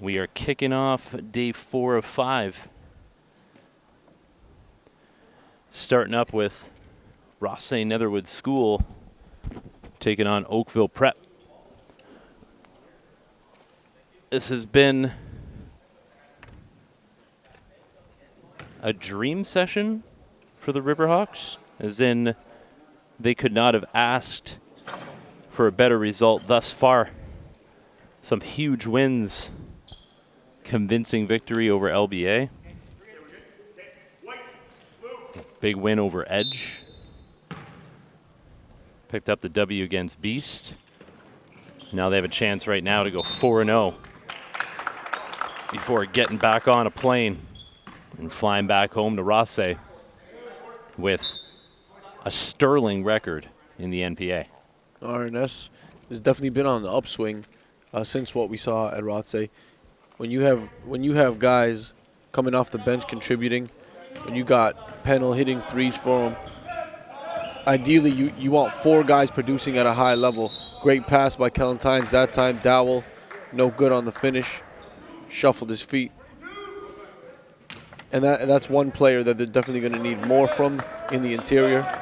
We are kicking off day 4 of 5. Starting up with Rothesay Netherwood School taking on Oakville Prep. This has been a dream session for the Riverhawks, as in they could not have asked for a better result thus far. Some huge wins, convincing victory over LBA. Big win over Edge. Picked up the W against Beast. Now they have a chance right now to go 4-0 before getting back on a plane and flying back home to Rothesay with a sterling record in the NPA. RNS has definitely been on the upswing since what we saw at Rothesay. When you have guys coming off the bench contributing, when you got Pennell hitting threes for them, ideally you want 4 guys producing at a high level. Great pass by Kellen Tines that time. Dowell, no good on the finish, shuffled his feet. And that's one player that they're definitely going to need more from in the interior.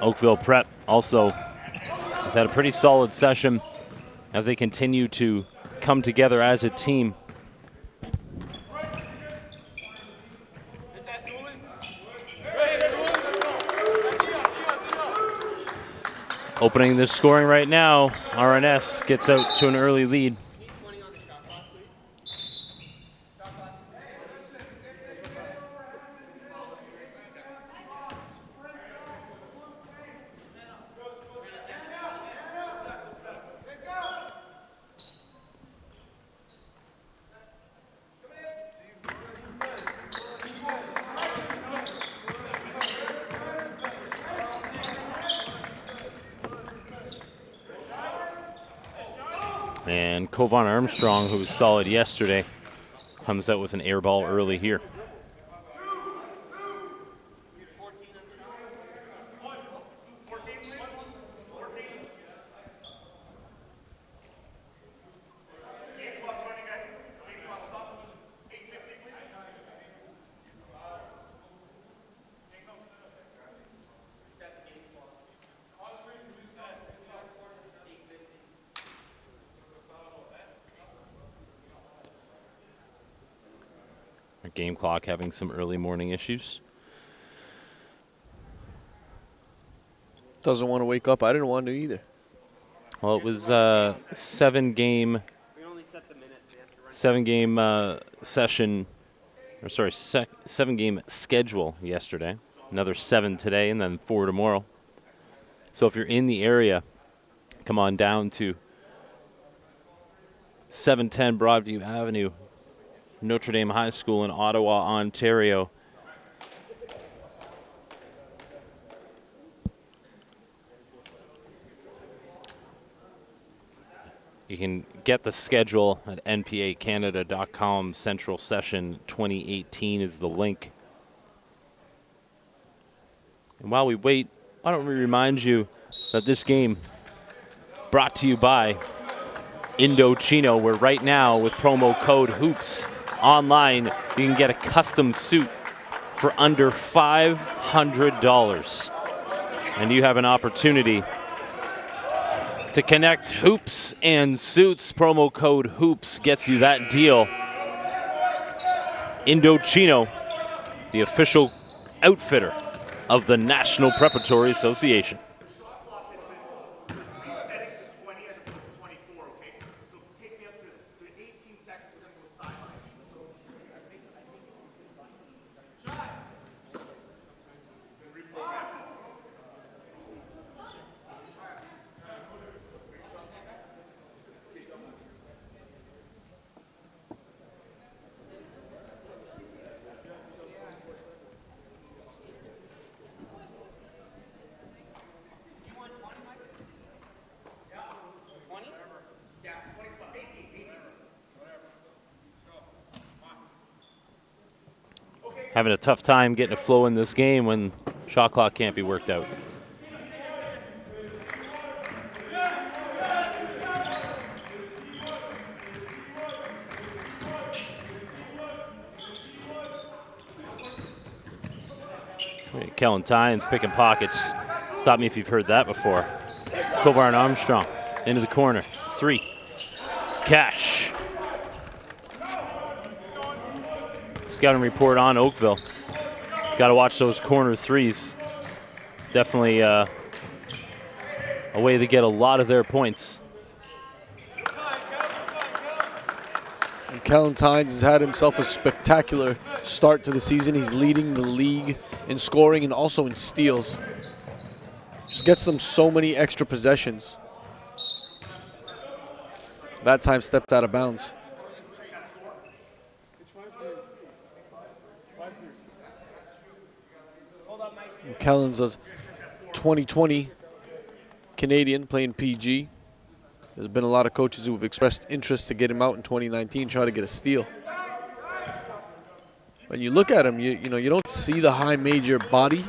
Oakville Prep also has had a pretty solid session as they continue to come together as a team. Opening the scoring right now, RNS gets out to an early lead. And Kovan Armstrong, who was solid yesterday, comes out with an air ball early here. Our game clock having some early morning issues. Doesn't want to wake up. I didn't want to either. Well, it was a 7-game session, or sorry, 7-game schedule yesterday. Another 7 today, and then 4 tomorrow. So if you're in the area, come on down to 710 Broadview Avenue, Notre Dame High School in Ottawa, Ontario. You can get the schedule at npacanada.com. Central Session 2018 is the link. And while we wait, why don't we remind you that this game brought to you by Indochino, where right now with promo code HOOPS online, you can get a custom suit for under $500. And you have an opportunity to connect hoops and suits. Promo code HOOPS gets you that deal. Indochino, the official outfitter of the National Preparatory Association. having a tough time getting a flow in this game when shot clock can't be worked out. Kellen Tines picking pockets. Stop me if you've heard that before. Tovar and Armstrong into the corner. 3. Cash. Scouting report on Oakville. Got to watch those corner threes. Definitely a way to get a lot of their points. And Kellen Tines has had himself a spectacular start to the season. He's leading the league in scoring and also in steals. Just gets them so many extra possessions. That time stepped out of bounds. And Kellen's a 2020 Canadian playing PG. There's been a lot of coaches who have expressed interest to get him out in 2019, try to get a steal. When you look at him, you don't see the high major body.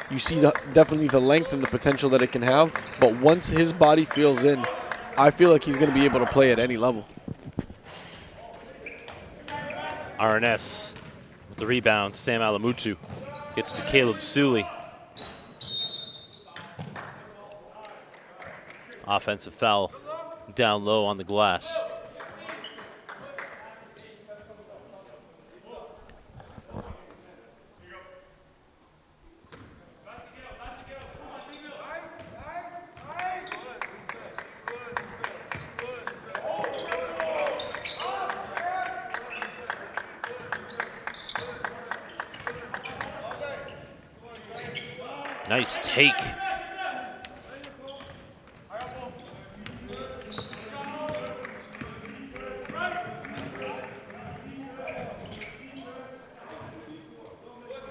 You see definitely the length and the potential that it can have. But once his body feels in, I feel like he's going to be able to play at any level. RNS with the rebound. Sam Alamutu gets to Caleb Suley. Offensive foul down low on the glass. Nice take.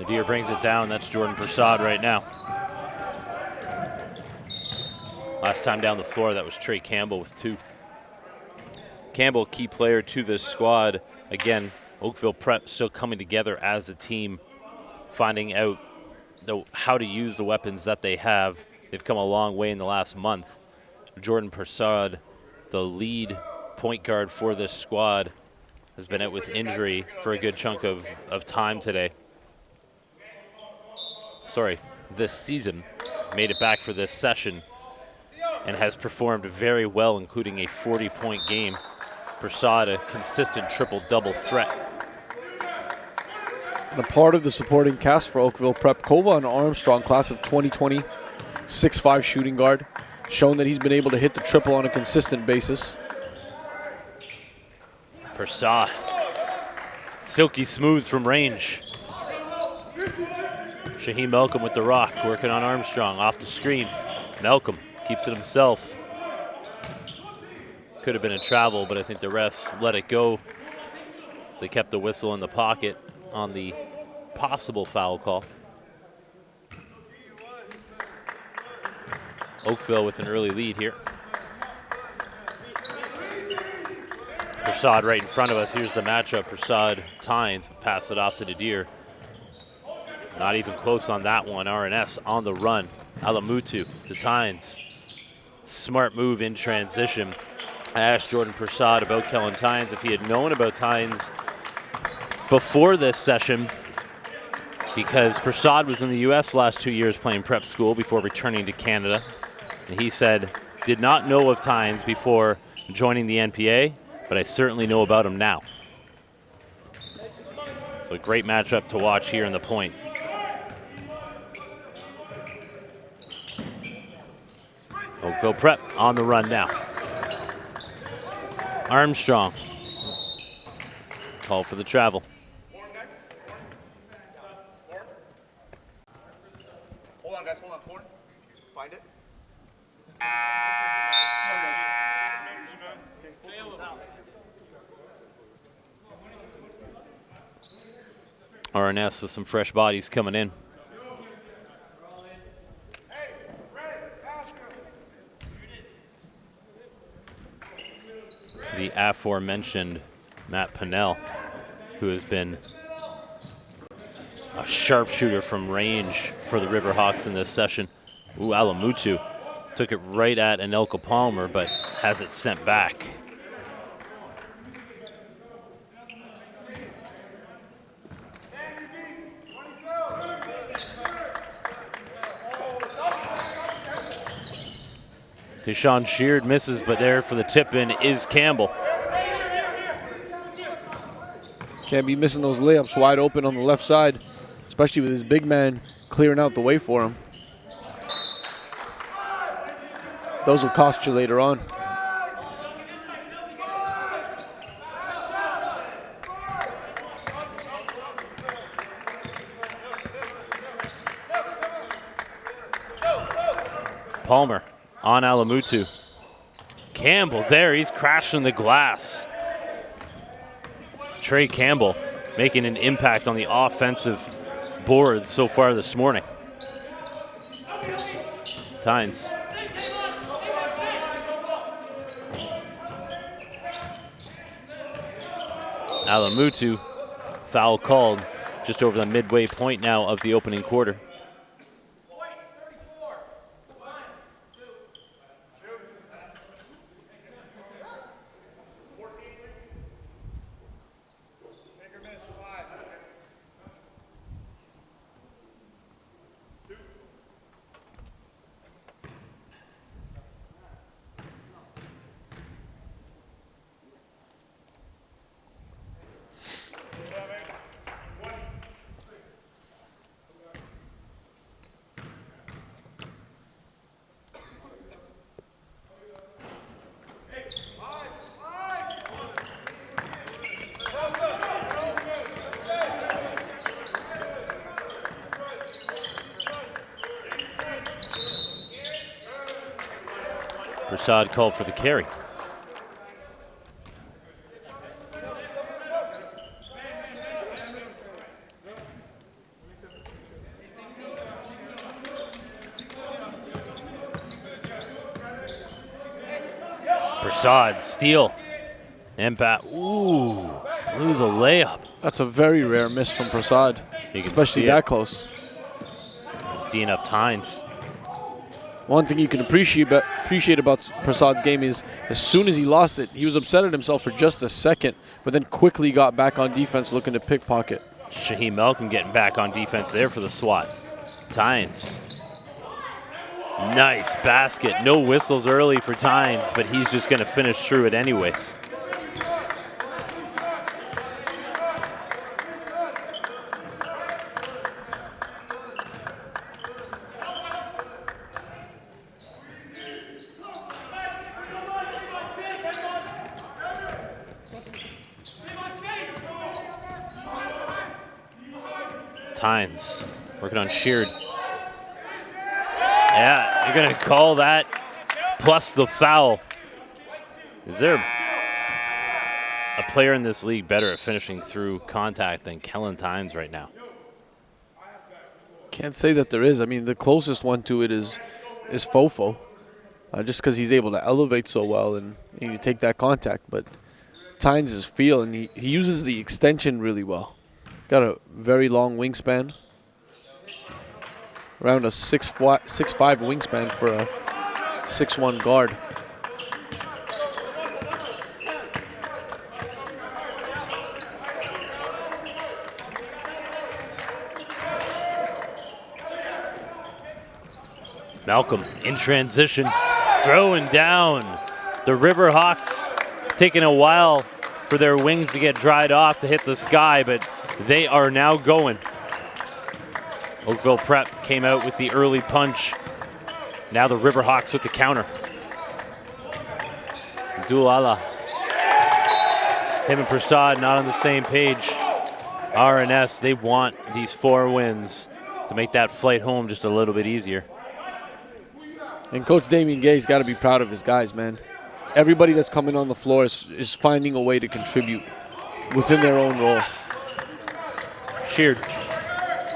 Nadir brings it down. That's Jordan Prasad right now. Last time down the floor, that was Trey Campbell with 2. Campbell, key player to this squad. Again, Oakville Prep still coming together as a team, finding out how to use the weapons that they have. They've come a long way in the last month. Jordan Prasad, the lead point guard for this squad, has been out with injury for a good chunk of time today. This season. Made it back for this session and has performed very well, including a 40-point game. Prasad, a consistent triple-double threat. And a part of the supporting cast for Oakville Prep, Kovan Armstrong, class of 2020, 6'5" shooting guard, shown that he's been able to hit the triple on a consistent basis. Prasad, silky smooth from range. Shaheem Malcolm with the rock, working on Armstrong, off the screen. Malcolm keeps it himself. Could have been a travel, but I think the refs let it go. So they kept the whistle in the pocket on the possible foul call. Oakville with an early lead here. Prasad right in front of us. Here's the matchup. Prasad, Tines, pass it off to Nadir. Not even close on that one. RNS on the run. Alamutu to Tines. Smart move in transition. I asked Jordan Prasad about Kellen Tines if he had known about Tines before this session, because Prasad was in the U.S. last 2 years playing prep school before returning to Canada. And he said, did not know of Tines before joining the NPA, but I certainly know about him now. So a great matchup to watch here in the point. Oakville Prep on the run now. Armstrong. Call for the travel. Hold on, guys. Hold on. Corn. Find it. RNS with some fresh bodies coming in. The aforementioned Matt Pinnell, who has been A sharpshooter from range for the Riverhawks in this session. Ooh, Alamutu took it right at Anelka Palmer, but has it sent back. Deshaun Sheard misses, but there for the tip-in is Campbell. Can't be missing those layups wide open on the left side, especially with his big man clearing out the way for him. Those will cost you later on. Palmer on Alamutu. Campbell there, he's crashing the glass. Trey Campbell making an impact on the offensive board so far this morning. Tines. Alamutu, foul called just over the midway point now of the opening quarter. Prasad called for the carry. Prasad, steal. Impact. Ooh, blew the layup. That's a very rare miss from Prasad, especially that close. It's D'ing up Tines. One thing you can appreciate about Prasad's game is as soon as he lost it, he was upset at himself for just a second, but then quickly got back on defense looking to pickpocket. Shaheem Malcolm getting back on defense there for the swat. Tines. Nice basket. No whistles early for Tines, but he's just going to finish through it anyways. Tines working on Sheard. Yeah, you're going to call that plus the foul. Is there a player in this league better at finishing through contact than Kellen Tines right now? Can't say that there is. I mean, the closest one to it is Fofo, just because he's able to elevate so well and you take that contact. But Tines is feel, and he uses the extension really well. He's got a very long wingspan. Around a 6'5" wingspan for a 6'1" guard. Malcolm in transition, throwing down. The Riverhawks taking a while for their wings to get dried off to hit the sky, but they are now going. Oakville Prep came out with the early punch. Now the Riverhawks with the counter. Abdulala. Him and Prasad not on the same page. RNS, they want these 4 wins to make that flight home just a little bit easier. And Coach Damien Gay's got to be proud of his guys, man. Everybody that's coming on the floor is finding a way to contribute within their own role. Sheard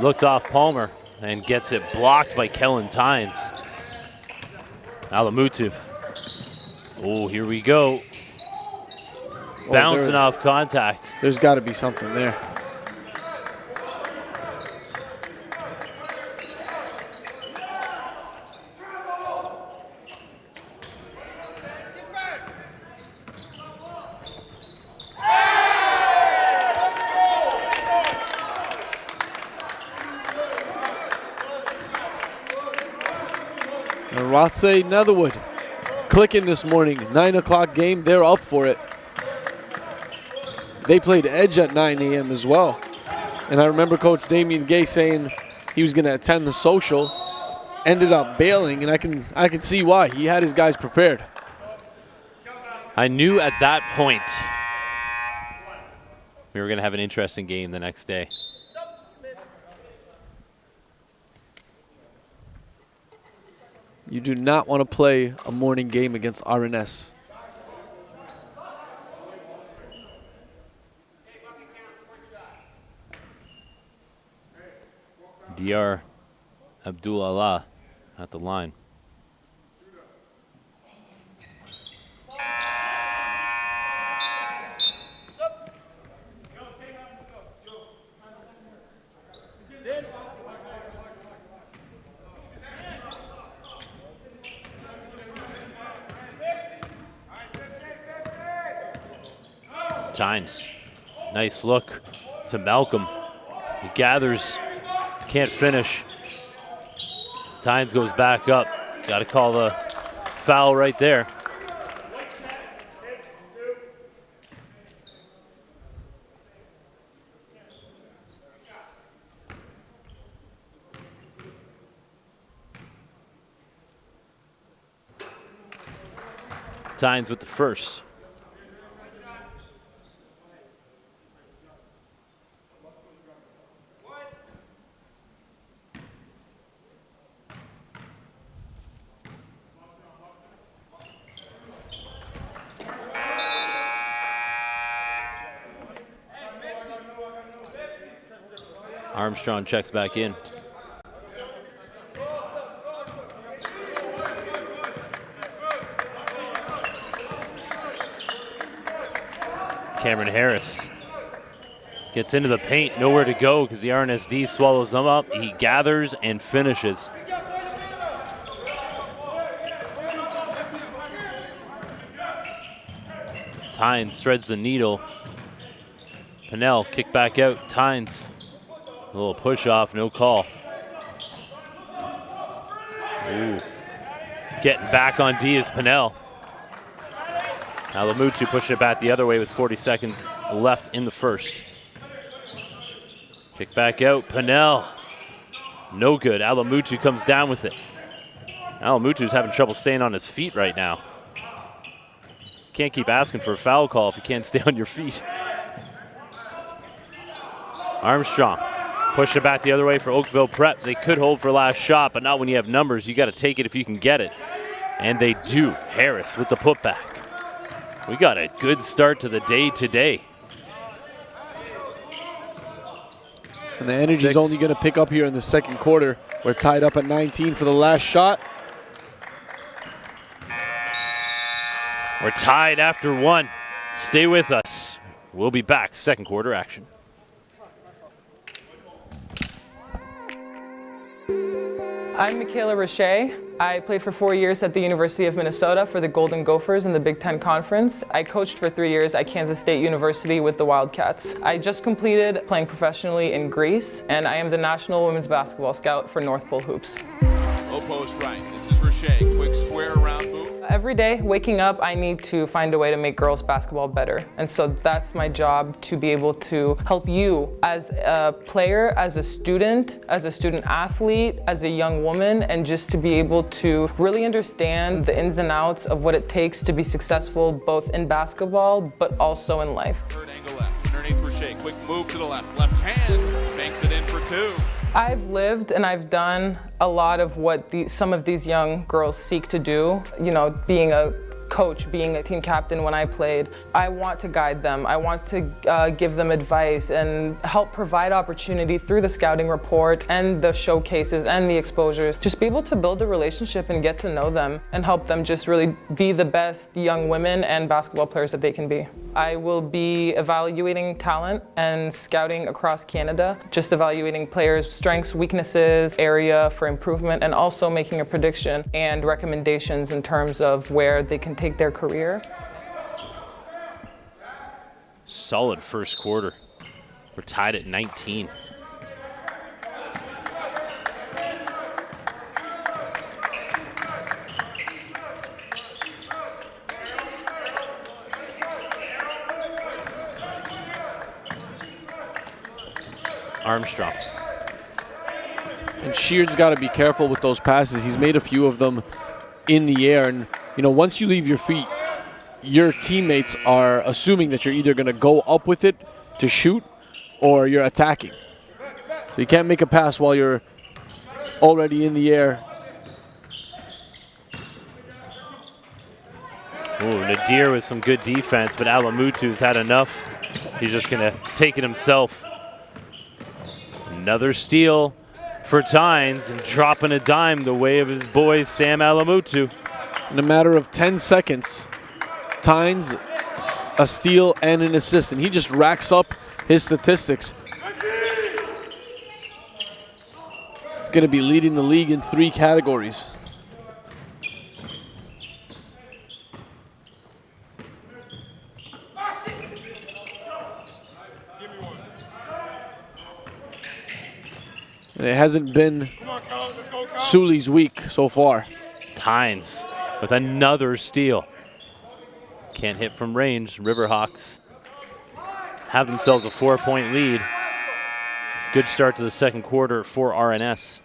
looked off Palmer and gets it blocked by Kellen Tines. Alamutu. Oh, here we go. Bouncing off contact. There's got to be something there. Rothesay, Netherwood clicking this morning. 9 o'clock game. They're up for it. They played Edge at 9 a.m. as well. And I remember Coach Damian Gay saying he was going to attend the social. Ended up bailing, and I can see why. He had his guys prepared. I knew at that point we were going to have an interesting game the next day. You do not want to play a morning game against RNS. Dr. Abdul Allah at the line. Tines, nice look to Malcolm. He gathers, can't finish. Tines goes back up. Got to call the foul right there. Tines with the first. Armstrong checks back in. Cameron Harris gets into the paint, nowhere to go because the RNSD swallows them up. He gathers and finishes. Tines threads the needle. Pinnell kick back out. Tines, a little push off, no call. Ooh. Getting back on D is Pinnell. Alamutu pushing it back the other way with 40 seconds left in the first. Kick back out, Pinnell. No good. Alamutu comes down with it. Alamutu's having trouble staying on his feet right now. Can't keep asking for a foul call if you can't stay on your feet. Armstrong pushing it back the other way for Oakville Prep. They could hold for last shot, but not when you have numbers. You got to take it if you can get it. And they do. Harris with the putback. We got a good start to the day today. And the energy's only going to pick up here in the second quarter. We're tied up at 19 for the last shot. We're tied after one. Stay with us. We'll be back. Second quarter action. I'm Michaela Roche. I played for 4 years at the University of Minnesota for the Golden Gophers in the Big Ten Conference. I coached for 3 years at Kansas State University with the Wildcats. I just completed playing professionally in Greece, and I am the National Women's Basketball Scout for North Pole Hoops. Low post right. This is Roche. Quick square around move. Every day, waking up, I need to find a way to make girls basketball better. And so that's my job, to be able to help you as a player, as a student athlete, as a young woman, and just to be able to really understand the ins and outs of what it takes to be successful both in basketball, but also in life. Third angle left. Underneath Roche. Quick move to the left. Left hand banks it in for two. I've lived and I've done a lot of what some of these young girls seek to do. You know, being a coach, being a team captain when I played, I want to guide them. I want to give them advice and help provide opportunity through the scouting report and the showcases and the exposures. Just be able to build a relationship and get to know them and help them just really be the best young women and basketball players that they can be. I will be evaluating talent and scouting across Canada, just evaluating players' strengths, weaknesses, area for improvement, and also making a prediction and recommendations in terms of where they can take their career. Solid first quarter. We're tied at 19. Armstrong. And Sheard's got to be careful with those passes. He's made a few of them in the air. And, you know, once you leave your feet, your teammates are assuming that you're either going to go up with it to shoot or you're attacking. So you can't make a pass while you're already in the air. Ooh, Nadir with some good defense, but Alamutu's had enough. He's just going to take it himself. Another steal for Tines, and dropping a dime the way of his boy Sam Alamutu. In a matter of 10 seconds, Tines, a steal and an assist, and he just racks up his statistics. He's going to be leading the league in 3 categories. And it hasn't been Sully's week so far. Tines with another steal. Can't hit from range. Riverhawks have themselves a 4-point lead. Good start to the second quarter for RNS.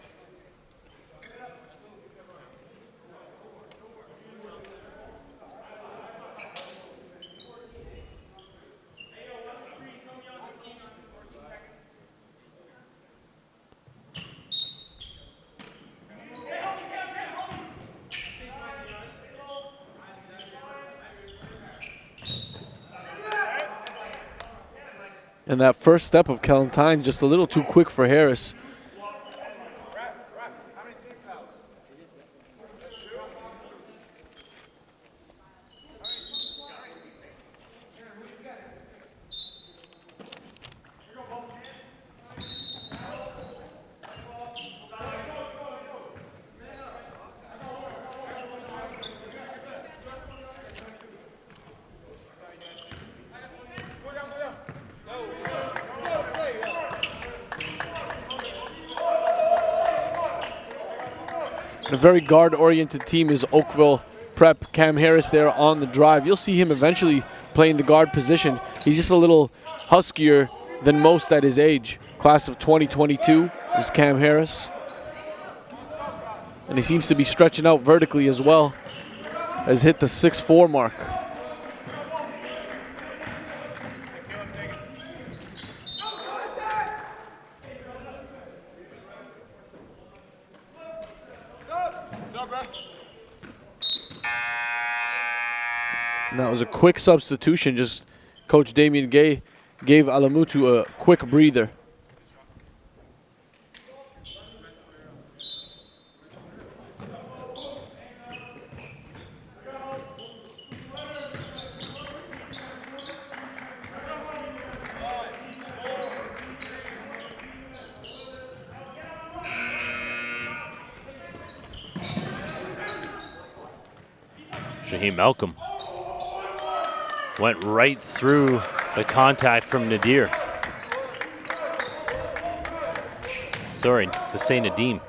And that first step of Kellen Tines just a little too quick for Harris. A very guard-oriented team is Oakville Prep. Cam Harris there on the drive. You'll see him eventually playing the guard position. He's just a little huskier than most at his age. Class of 2022 is Cam Harris. And he seems to be stretching out vertically as well. Has hit the 6'4" mark. And that was a quick substitution. Just Coach Damian Gay gave Alamutu a quick breather. Shaheem Malcolm went right through the contact from Nadir. Sorry, to say Nadim.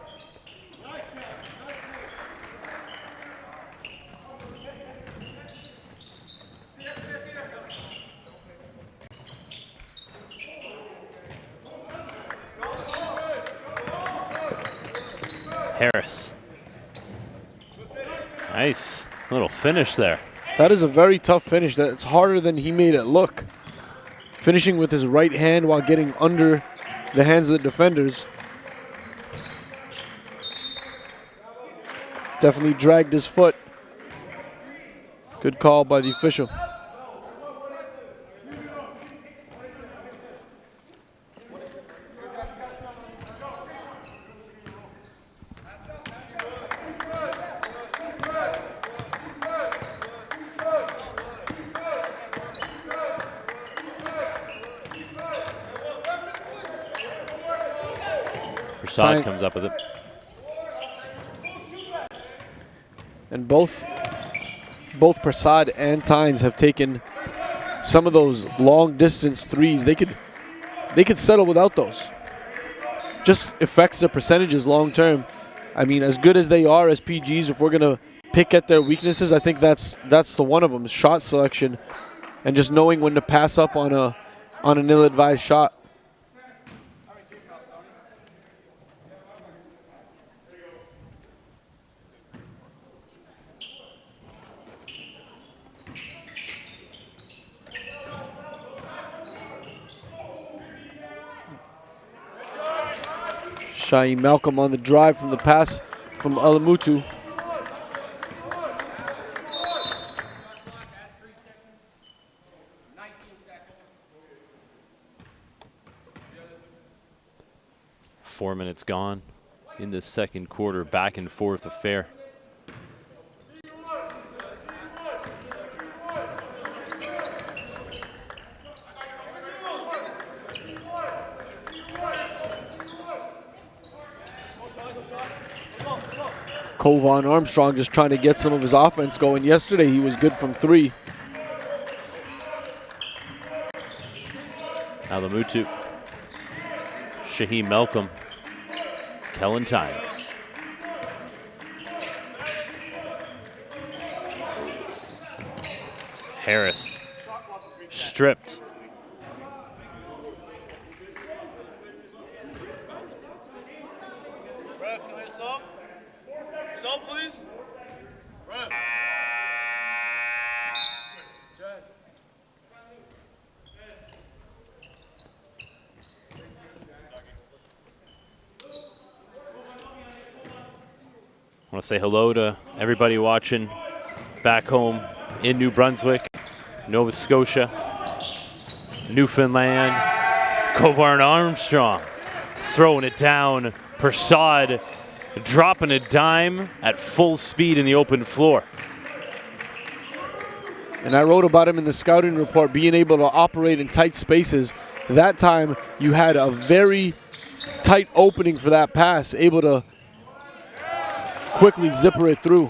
Harris. Nice little finish there. That is a very tough finish. That's harder than he made it look. Finishing with his right hand while getting under the hands of the defenders. Definitely dragged his foot. Good call by the official. Prasad comes up with it. And both Prasad and Tines have taken some of those long distance threes. They could settle without those. Just affects their percentages long term. I mean, as good as they are as PGs, if we're gonna pick at their weaknesses, I think that's the one of them: shot selection, and just knowing when to pass up on an ill-advised shot. Shaheem Malcolm on the drive from the pass from Alamutu. Four minutes gone in the second quarter. Back and forth affair. Kovan Armstrong just trying to get some of his offense going. Yesterday he was good from 3. Alamutu. Shaheem Malcolm. Kellen Tines. Harris. Stripped. I want to say hello to everybody watching back home in New Brunswick, Nova Scotia, Newfoundland. Kovarn Armstrong throwing it down. Prasad dropping a dime at full speed in the open floor. And I wrote about him in the scouting report, being able to operate in tight spaces. That time you had a very tight opening for that pass, able to quickly zipper it through.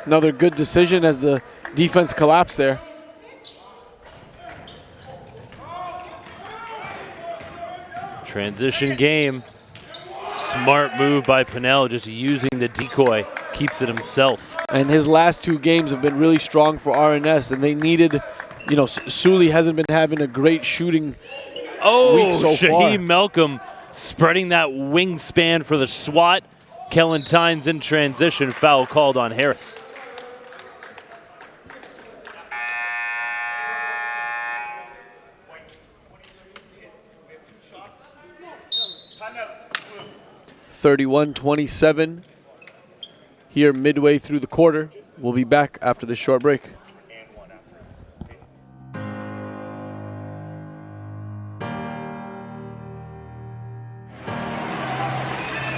Another good decision as the defense collapsed there. Transition game. Smart move by Pinnell, just using the decoy. Keeps it himself. And his last 2 games have been really strong for RNS, and they needed, you know, Sully hasn't been having a great shooting week so far. Shaheem Malcolm spreading that wingspan for the SWAT. Kellen Tines in transition. Foul called on Harris. Timeout. 31-27 here midway through the quarter. We'll be back after this short break.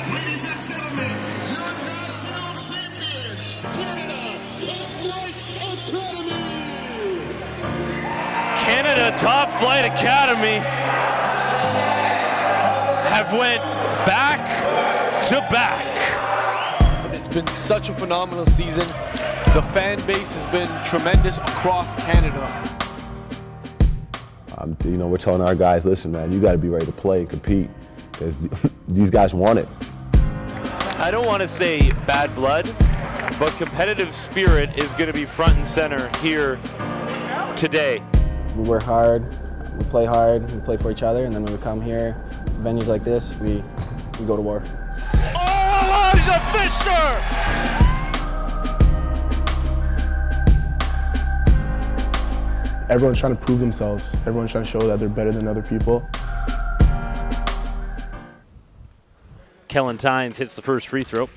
Ladies and gentlemen, your national champion, Canada Top Flight Academy. Canada Top Flight Academy have went back to back. It's been such a phenomenal season. The fan base has been tremendous across Canada. You know, we're telling our guys, listen, man, you got to be ready to play and compete because these guys want it. I don't want to say bad blood, but competitive spirit is going to be front and center here today. We work hard, we play hard, we play for each other, and then when we come here for venues like this, we go to war. Oh, Elijah Fisher! Everyone's trying to prove themselves. Everyone's trying to show that they're better than other people. Kellen Tines hits the first free throw.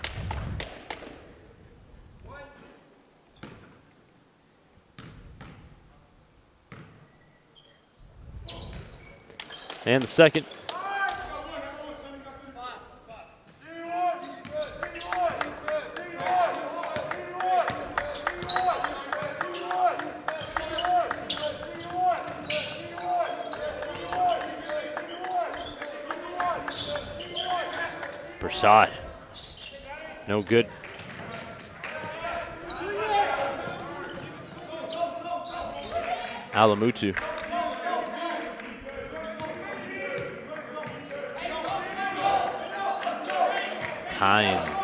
And the second. Prasad. No good. Alamutu. Tines.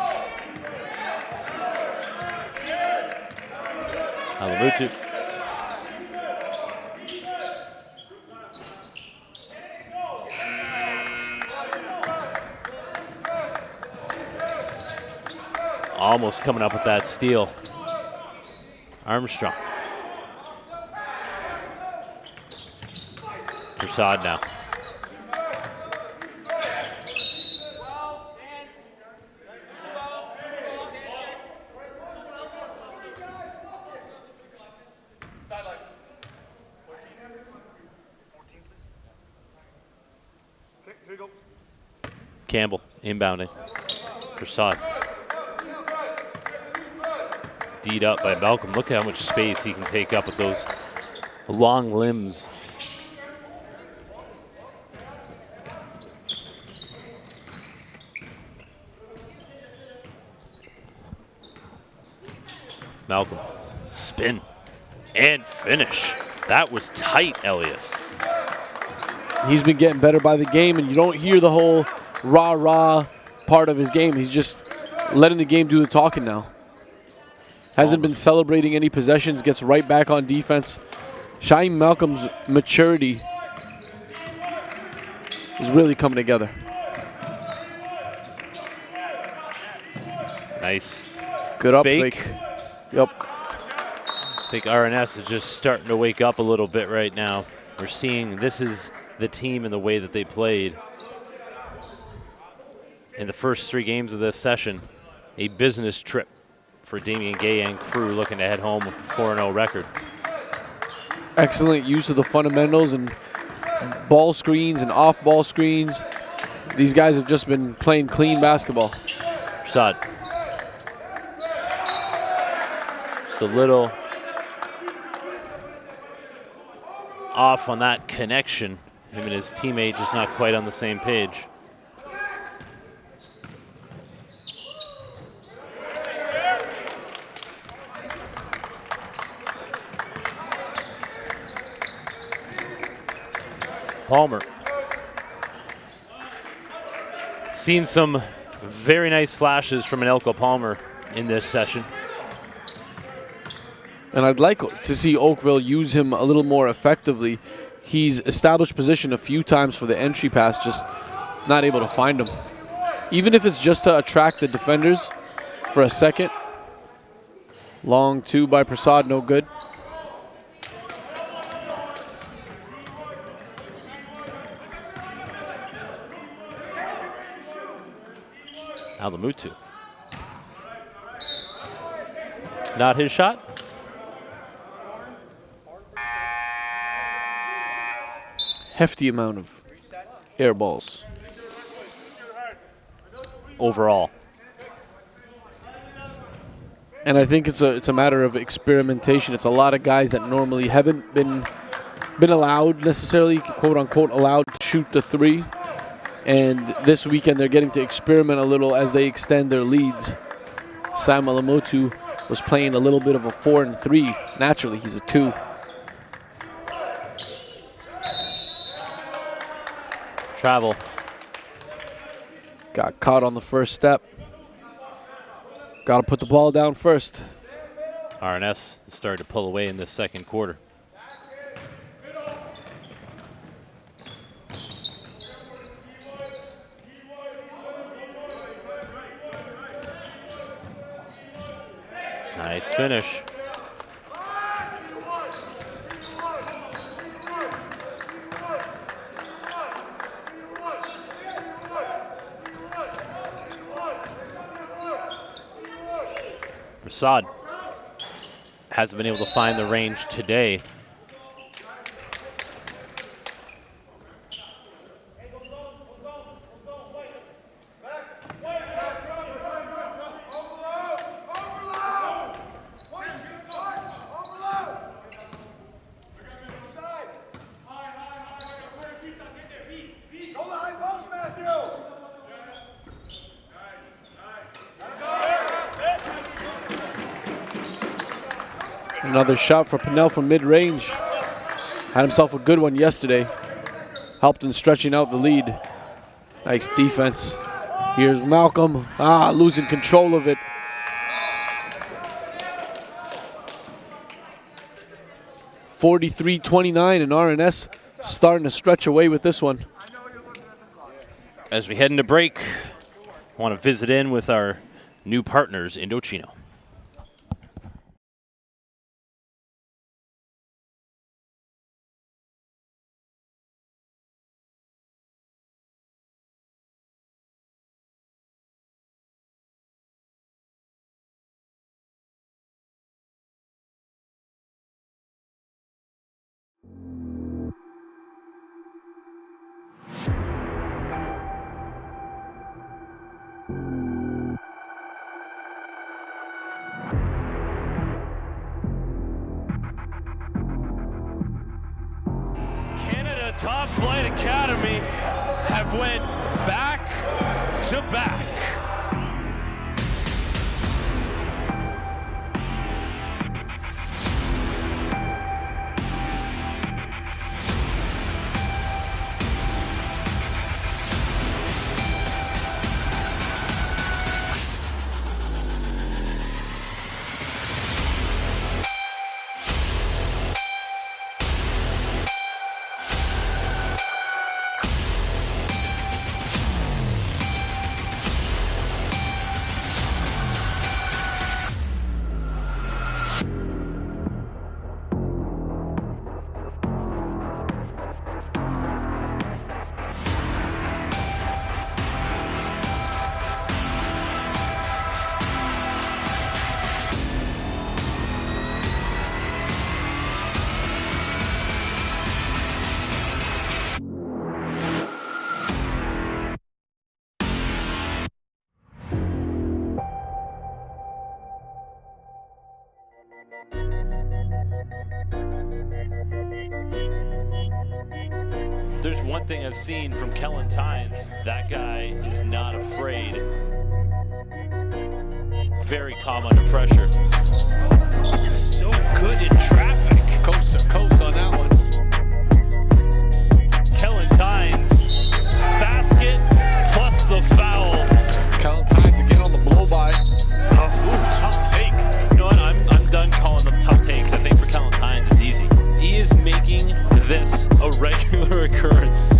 Alamutu. Almost coming up with that steal. Armstrong. Prasad now. Campbell inbounding. Prasad. D'd up by Malcolm. Look at how much space he can take up with those long limbs. Malcolm. Spin. And finish. That was tight, Elias. He's been getting better by the game, and you don't hear the whole rah-rah part of his game. He's just letting the game do the talking now. Hasn't been celebrating any possessions, gets right back on defense. Shaheem Malcolm's maturity is really coming together. Nice. Good up fake. Yep. I think RNS is just starting to wake up a little bit right now. We're seeing this is the team and the way that they played in the first 3 games of this session. A business trip for Damian Gay and crew, looking to head home with a 4-0 record. Excellent use of the fundamentals and ball screens and off-ball screens. These guys have just been playing clean basketball. Prasad. Just a little off on that connection. Him and his teammate just not quite on the same page. Palmer. Seen some very nice flashes from an Elko Palmer in this session. And I'd like to see Oakville use him a little more effectively. He's established position a few times for the entry pass, just not able to find him. Even if it's just to attract the defenders for a second. Long 2 by Prasad, no good. Alamutu. Not his shot. Hefty amount of air balls. Overall. And I think it's a matter of experimentation. It's a lot of guys that normally haven't been allowed necessarily, quote unquote, allowed to shoot the 3. And this weekend they're getting to experiment a little as they extend their leads. Sam Alamutu was playing a little bit of a 4 and 3. Naturally, he's a 2. Travel. Got caught on the first step. Got to put the ball down first. RNS started to pull away in the second quarter. Nice finish. Prasad hasn't been able to find the range today. Another shot for Pinnell from mid-range. Had himself a good one yesterday. Helped in stretching out the lead. Nice defense. Here's Malcolm. Losing control of it. (43-29) and RNS starting to stretch away with this one. As we head into break, I want to visit in with our new partners, Indochino. Top Flight Academy have went back to back. There's one thing I've seen from Kellen Tines. That guy is not afraid. Very calm under pressure. It's so good in traffic. Coast to coast on that one. Kellen Tines, basket plus the foul. Kellen Tines again on the blow-by. Ooh, tough take. You know what? I'm done calling them tough takes. I think for Kellen Tines, it's easy. He is making this a regular occurrence.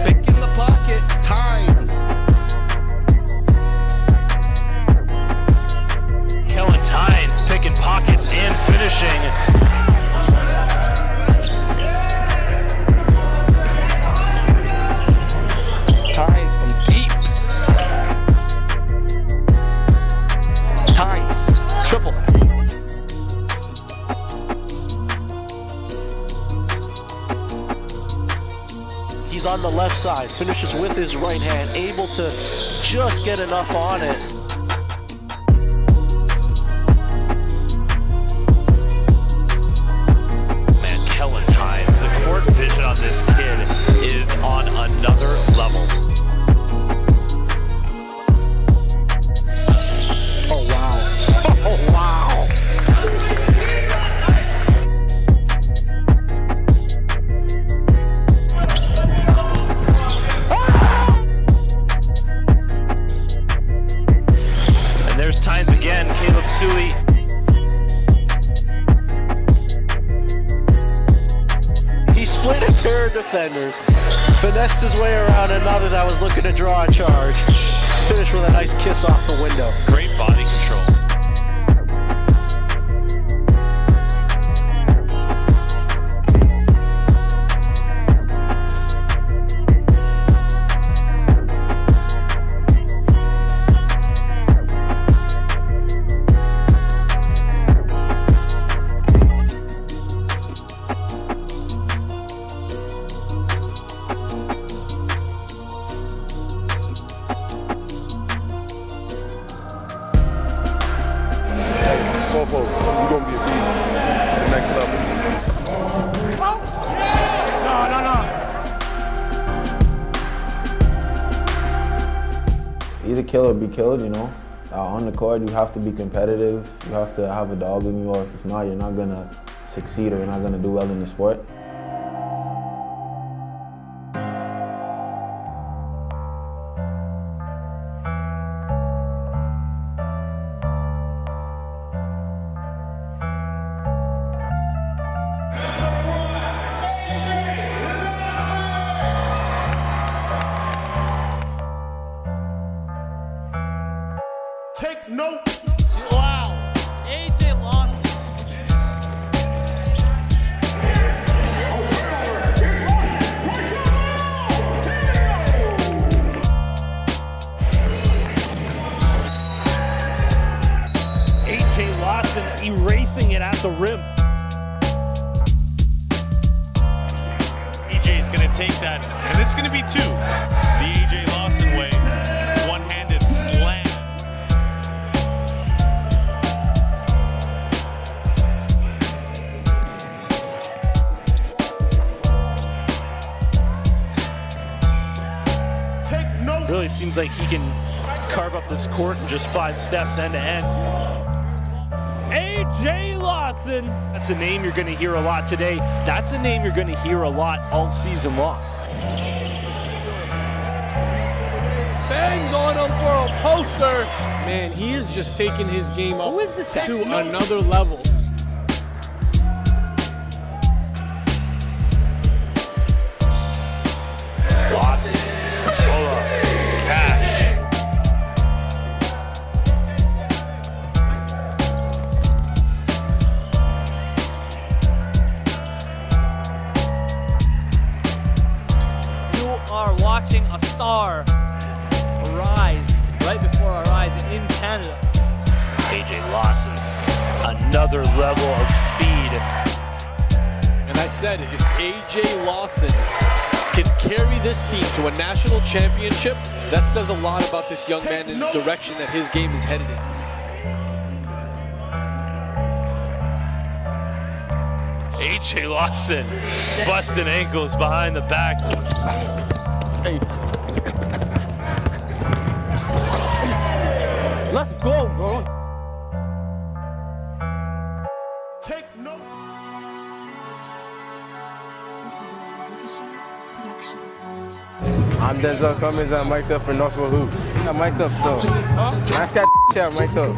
Pick in the pocket, Tines. Kellen Tines picking pockets and finishing. Tines from deep. Tines, triple. He's on the left side, finishes with his right hand, able to just get enough on it. Man, Kellen Tines, the court vision on this kid is on another level. Oh, wow. Oh, wow. And there's Tines again, Caleb Suey. He split a pair of defenders, finessed his way around another that was looking to draw a charge, finished with a nice kiss off the window. Great body control. Go forward. You're going to be a beast at the next level. Either kill or be killed, you know. On the court, you have to be competitive. You have to have a dog in you, or if not, you're not going to succeed or you're not going to do well in the sport. Take note. Wow, AJ Lawson. AJ Lawson erasing it at the rim. EJ's gonna take that, and this is gonna be two. The AJ Lawson way, one-handed slam. Really seems like he can carve up this court in just 5 steps end to end. A.J. Lawson. That's a name you're going to hear a lot today. That's a name you're going to hear a lot all season long. Bangs on him for a poster. Man, he is just taking his game up to another level. Lawson. Cola. Cash. You are watching a star rise right before our eyes in Canada. A.J. Lawson, another level of speed. And I said, if A.J. Lawson can carry this team to a national championship, that says a lot about this young man and the direction that his game is headed in. A.J. Lawson busting ankles behind the back. Hey. Let's go, bro. Take note. This is a Rothesay production. I'm Denzel Cummings. I'm mic'd up for Northwood Hoops. I'm mic'd up, so. Nice guy, I'm mic'd up.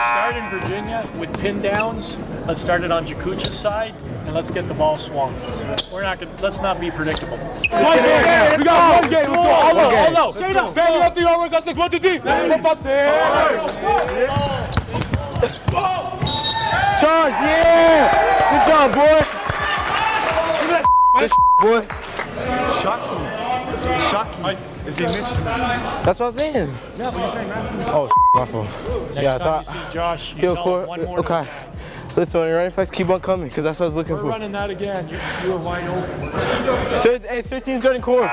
Start in Virginia with pin downs. Let's start it on Jakucha's side, and let's get the ball swung. We're not gonna. Let's not be predictable. We got one game. Let's go. All out. Straight up. Family up 3 over. Got 6. 1, 2, 3. Charge, yeah! Good job, boy. Good boy. Shocking. Shocking. If they missed him. That's what I was saying. Yeah, but you're playing man. Oh, my fault. Next time you see Josh, you tell him one more. Okay. Listen, when you're running fast, keep on coming, because that's what I was looking We're for. running that again. You were wide open. So, hey, 13's got in court.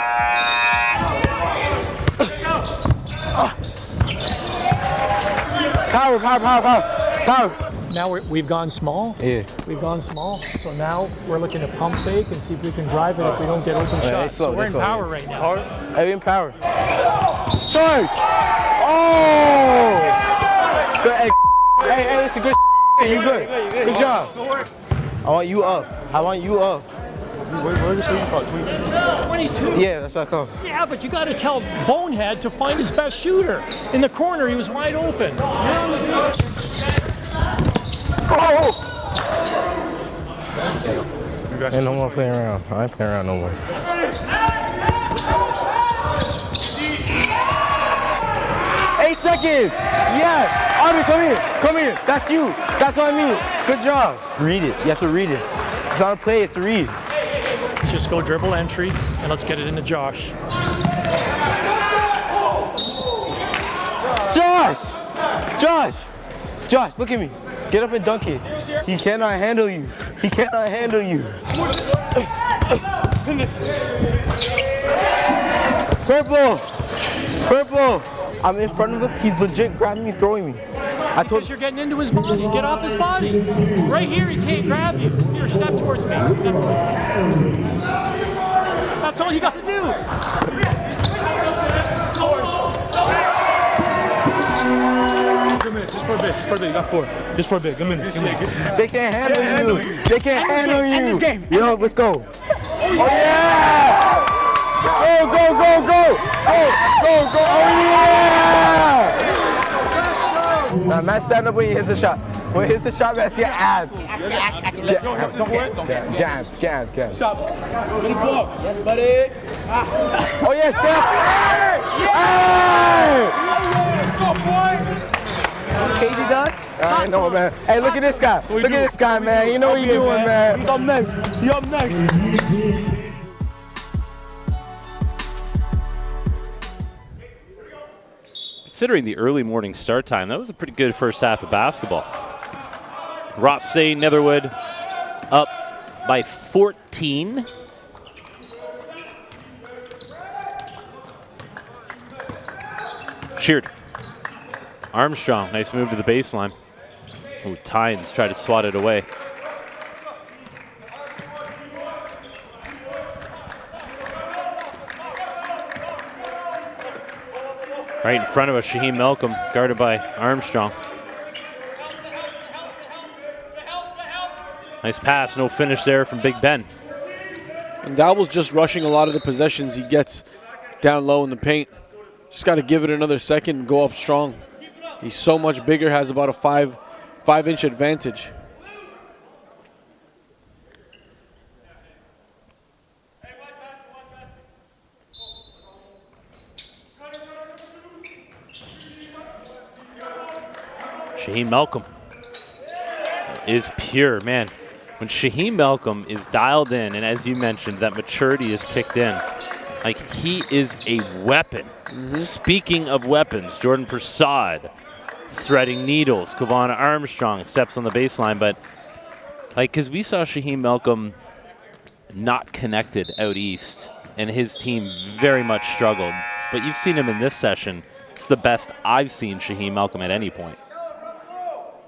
Power. Now we've gone small. Yeah. We've gone small. So now we're looking to pump fake and see if we can drive it if we don't get open shots. So we're in power right now. Hey, in power. Charge! Oh! Good, hey, it's a good. You good? Good job. I want you up. Where's it playing for? 22. Yeah, that's what I call. Yeah, but you got to tell Bonehead to find his best shooter. In the corner, he was wide open. Oh! Ain't no more playing around. I ain't playing around no more. Eight seconds! Yes! Arby, come here! That's you! That's what I mean! Good job! Read it. You have to read it. It's not a play, it's a read. Let's just go dribble entry, and let's get it into Josh. Josh, look at me. Get up and dunk it. He cannot handle you. Purple. I'm in front of him. He's legit grabbing me, throwing me. Because you're getting into his body. Get off his body. Right here, he can't grab you. Here, step towards me. That's all you got to do. 2 minutes, just for a bit. You got 4. Just for a bit. Good minutes. They can't handle you. They can't handle you. End this game. Yo, let's go. Oh yeah! Go! Oh yeah! Nah, man, stand up when he hits a shot. When he hits a shot, man, get abs. Don't worry. Gas. Shot. Good block. Yes, buddy. Oh yeah, Steph. Casey done? I know, man. Hey, look at this guy. Look at this guy, man. You know what you're doing, man. He's up next. Considering the early morning start time, that was a pretty good first half of basketball. Rothesay, Netherwood up by 14. Sheared. Armstrong, nice move to the baseline. Ooh, Tines tried to swat it away. Right in front of us, Shaheem Malcolm, guarded by Armstrong. Nice pass, no finish there from Big Ben. And Dowell's just rushing a lot of the possessions he gets down low in the paint. Just got to give it another second and go up strong. He's so much bigger, has about a five-inch advantage. Shaheem Malcolm is pure, man. When Shaheem Malcolm is dialed in, and as you mentioned, that maturity is kicked in, like, he is a weapon. Speaking of weapons, Jordan Prasad threading needles. Kavana Armstrong steps on the baseline, but like, because we saw Shaheem Malcolm not connected out east, and his team very much struggled. But you've seen him in this session. It's the best I've seen Shaheem Malcolm at any point.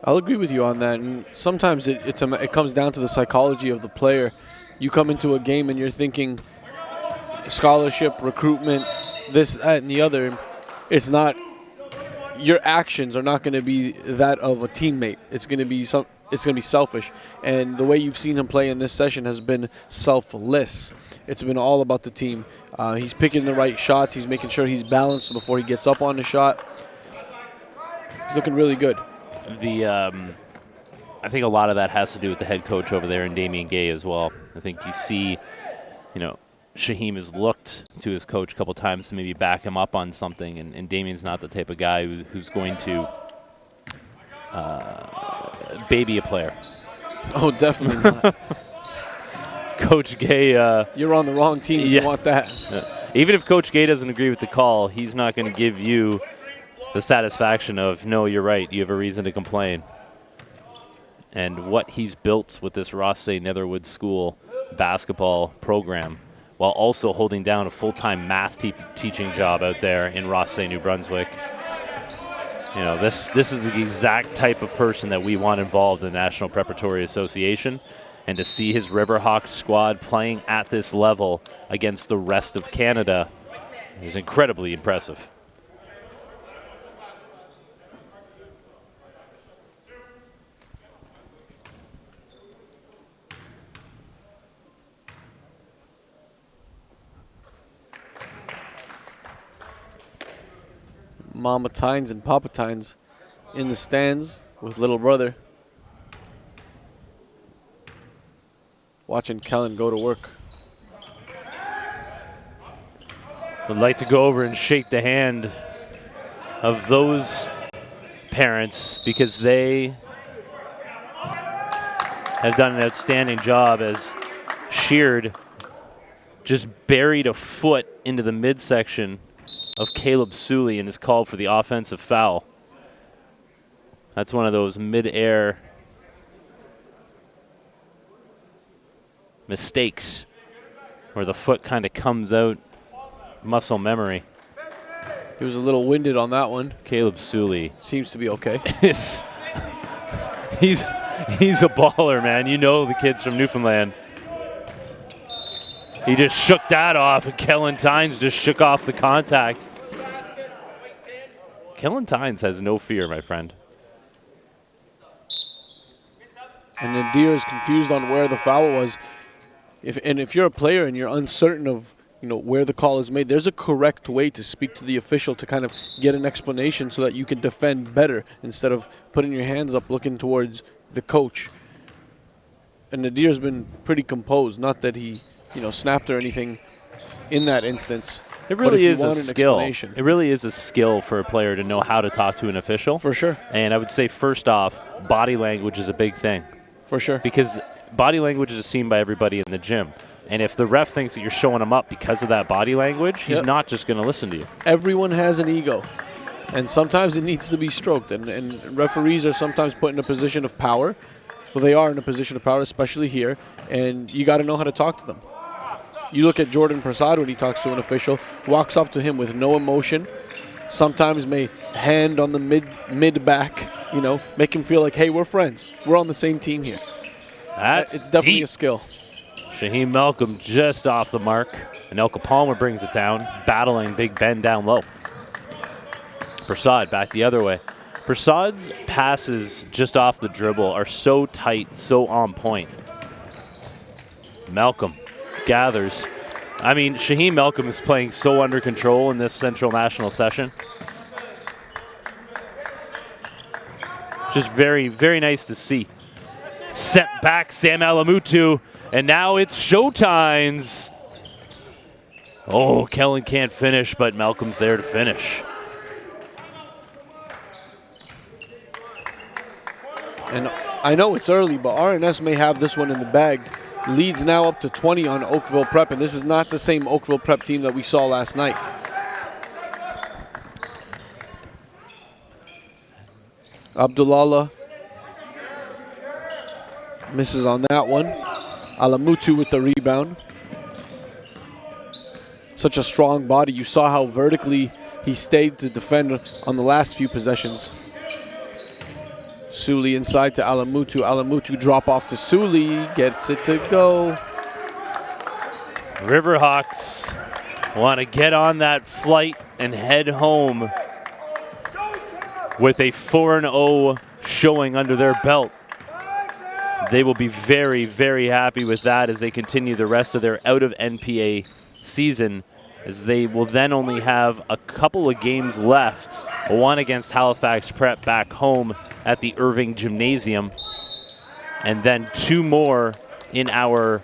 I'll agree with you on that. And sometimes it comes down to the psychology of the player. You come into a game and you're thinking scholarship, recruitment, this, that, and the other. It's not. Your actions are not going to be that of a teammate. It's going to be selfish. And the way you've seen him play in this session has been selfless. It's been all about the team. He's picking the right shots. He's making sure he's balanced before he gets up on the shot. He's looking really good. I think a lot of that has to do with the head coach over there and Damian Gay as well. I think you see, Shaheem has looked to his coach a couple times to maybe back him up on something, and Damian's not the type of guy who's going to baby a player. Oh, definitely not. Coach Gay. You're on the wrong team if you want that. Even if Coach Gay doesn't agree with the call, he's not going to give you the satisfaction of, no, you're right, you have a reason to complain. And what he's built with this Rothesay Netherwood School basketball program, while also holding down a full-time math teaching job out there in Rothesay, New Brunswick. This is the exact type of person that we want involved in the National Preparatory Association. And to see his Riverhawks squad playing at this level against the rest of Canada is incredibly impressive. Mama Tines and Papa Tines in the stands with little brother. Watching Kellen go to work. Would like to go over and shake the hand of those parents because they have done an outstanding job as Sheard just buried a foot into the midsection of Caleb Suley and is called for the offensive foul. That's one of those mid-air mistakes where the foot kind of comes out, muscle memory. He was a little winded on that one. Caleb Suley seems to be okay. he's a baller, man. You know the kid's from Newfoundland. He just shook that off, and Kellen Tines just shook off the contact. Kellen Tines has no fear, my friend. And Nadir is confused on where the foul was. If you're a player and you're uncertain of where the call is made, there's a correct way to speak to the official to kind of get an explanation so that you can defend better instead of putting your hands up looking towards the coach. And Nadir's been pretty composed. Not that he snapped or anything in that instance. It really is a skill. It really is a skill for a player to know how to talk to an official. For sure. And I would say, first off, body language is a big thing. For sure. Because body language is seen by everybody in the gym. And if the ref thinks that you're showing him up because of that body language, he's not just going to listen to you. Everyone has an ego. And sometimes it needs to be stroked. And referees are sometimes put in a position of power. Well, they are in a position of power, especially here. And you got to know how to talk to them. You look at Jordan Prasad when he talks to an official, walks up to him with no emotion, sometimes may hand on the mid-back, make him feel like, hey, we're friends. We're on the same team here. It's definitely a skill. Shaheem Malcolm just off the mark, and Elka Palmer brings it down, battling Big Ben down low. Prasad back the other way. Prasad's passes just off the dribble are so tight, so on point. Malcolm gathers. I mean, Shaheem Malcolm is playing so under control in this Central National session. Just very, very nice to see. Sent back Sam Alamutu, and now it's Showtines. Oh, Kellen can't finish, but Malcolm's there to finish. And I know it's early, but RNS may have this one in the bag. Leads now up to 20 on Oakville Prep, and this is not the same Oakville Prep team that we saw last night. Abdullah misses on that one. Alamutu with the rebound. Such a strong body. You saw how vertically he stayed to defend on the last few possessions. Suli inside to Alamutu. Alamutu drop off to Suli. Gets it to go. Riverhawks want to get on that flight and head home with a 4-0 showing under their belt. They will be very, very happy with that as they continue the rest of their out-of-NPA season, as they will then only have a couple of games left, one against Halifax Prep back home at the Irving Gymnasium, and then 2 more in our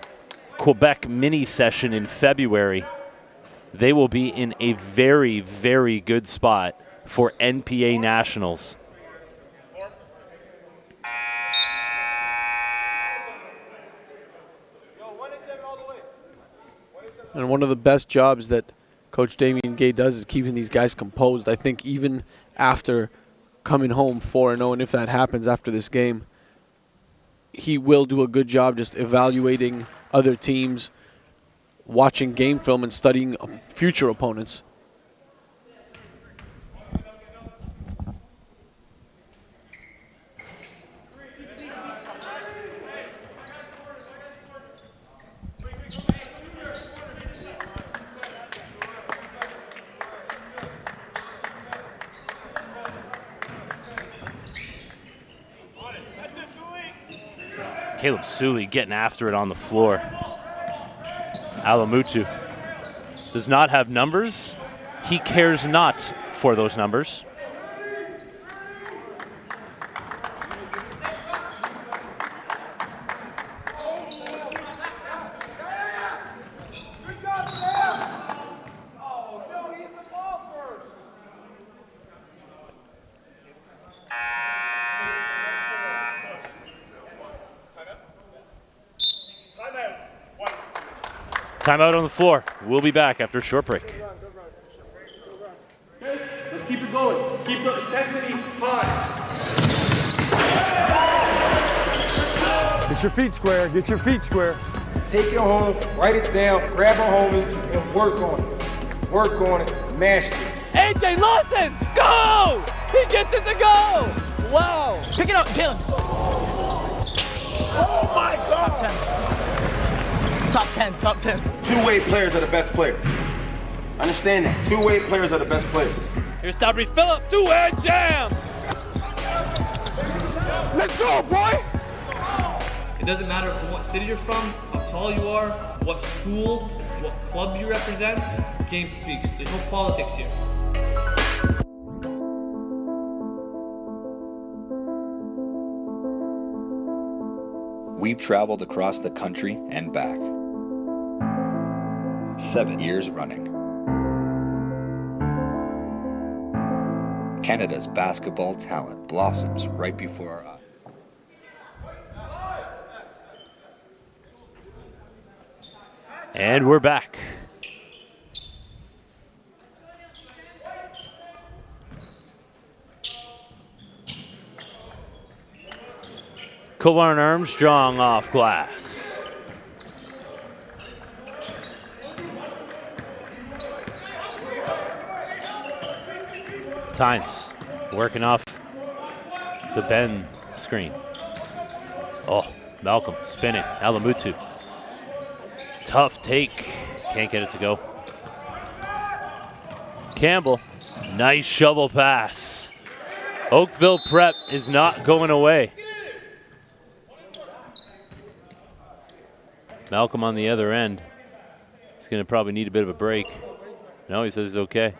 Quebec mini session in February. They will be in a very, very good spot for NPA Nationals. And one of the best jobs that Coach Damian Gay does is keeping these guys composed. I think even after coming home 4-0, and if that happens after this game, he will do a good job just evaluating other teams, watching game film, and studying future opponents. Caleb Suli getting after it on the floor. Alamutu does not have numbers. He cares not for those numbers. Timeout on the floor. We'll be back after a short break. Okay, let's keep it going. Keep the intensity high. Get your feet square. Get your feet square. Take it home, write it down, grab a homie, and work on it. Work on it, master it. AJ Lawson, go! He gets it to go! Wow! Pick it up, Jalen. Oh my God! Top 10, top 10. Two-way players are the best players. Understand that. Two-way players are the best players. Here's Sabri Phillip, two-hand jam! Let's go, boy! It doesn't matter from what city you're from, how tall you are, what school, what club you represent. Game speaks. There's no politics here. We've traveled across the country and back. 7 years running. Canada's basketball talent blossoms right before our eyes. And we're back. Covarn Armstrong off glass. Tines working off the bend screen. Oh, Malcolm spinning. Alamutu. Tough take. Can't get it to go. Campbell Nice shovel pass. Oakville Prep is not going away. Malcolm on the other end. He's going to probably need a bit of a break. No, he says it's okay.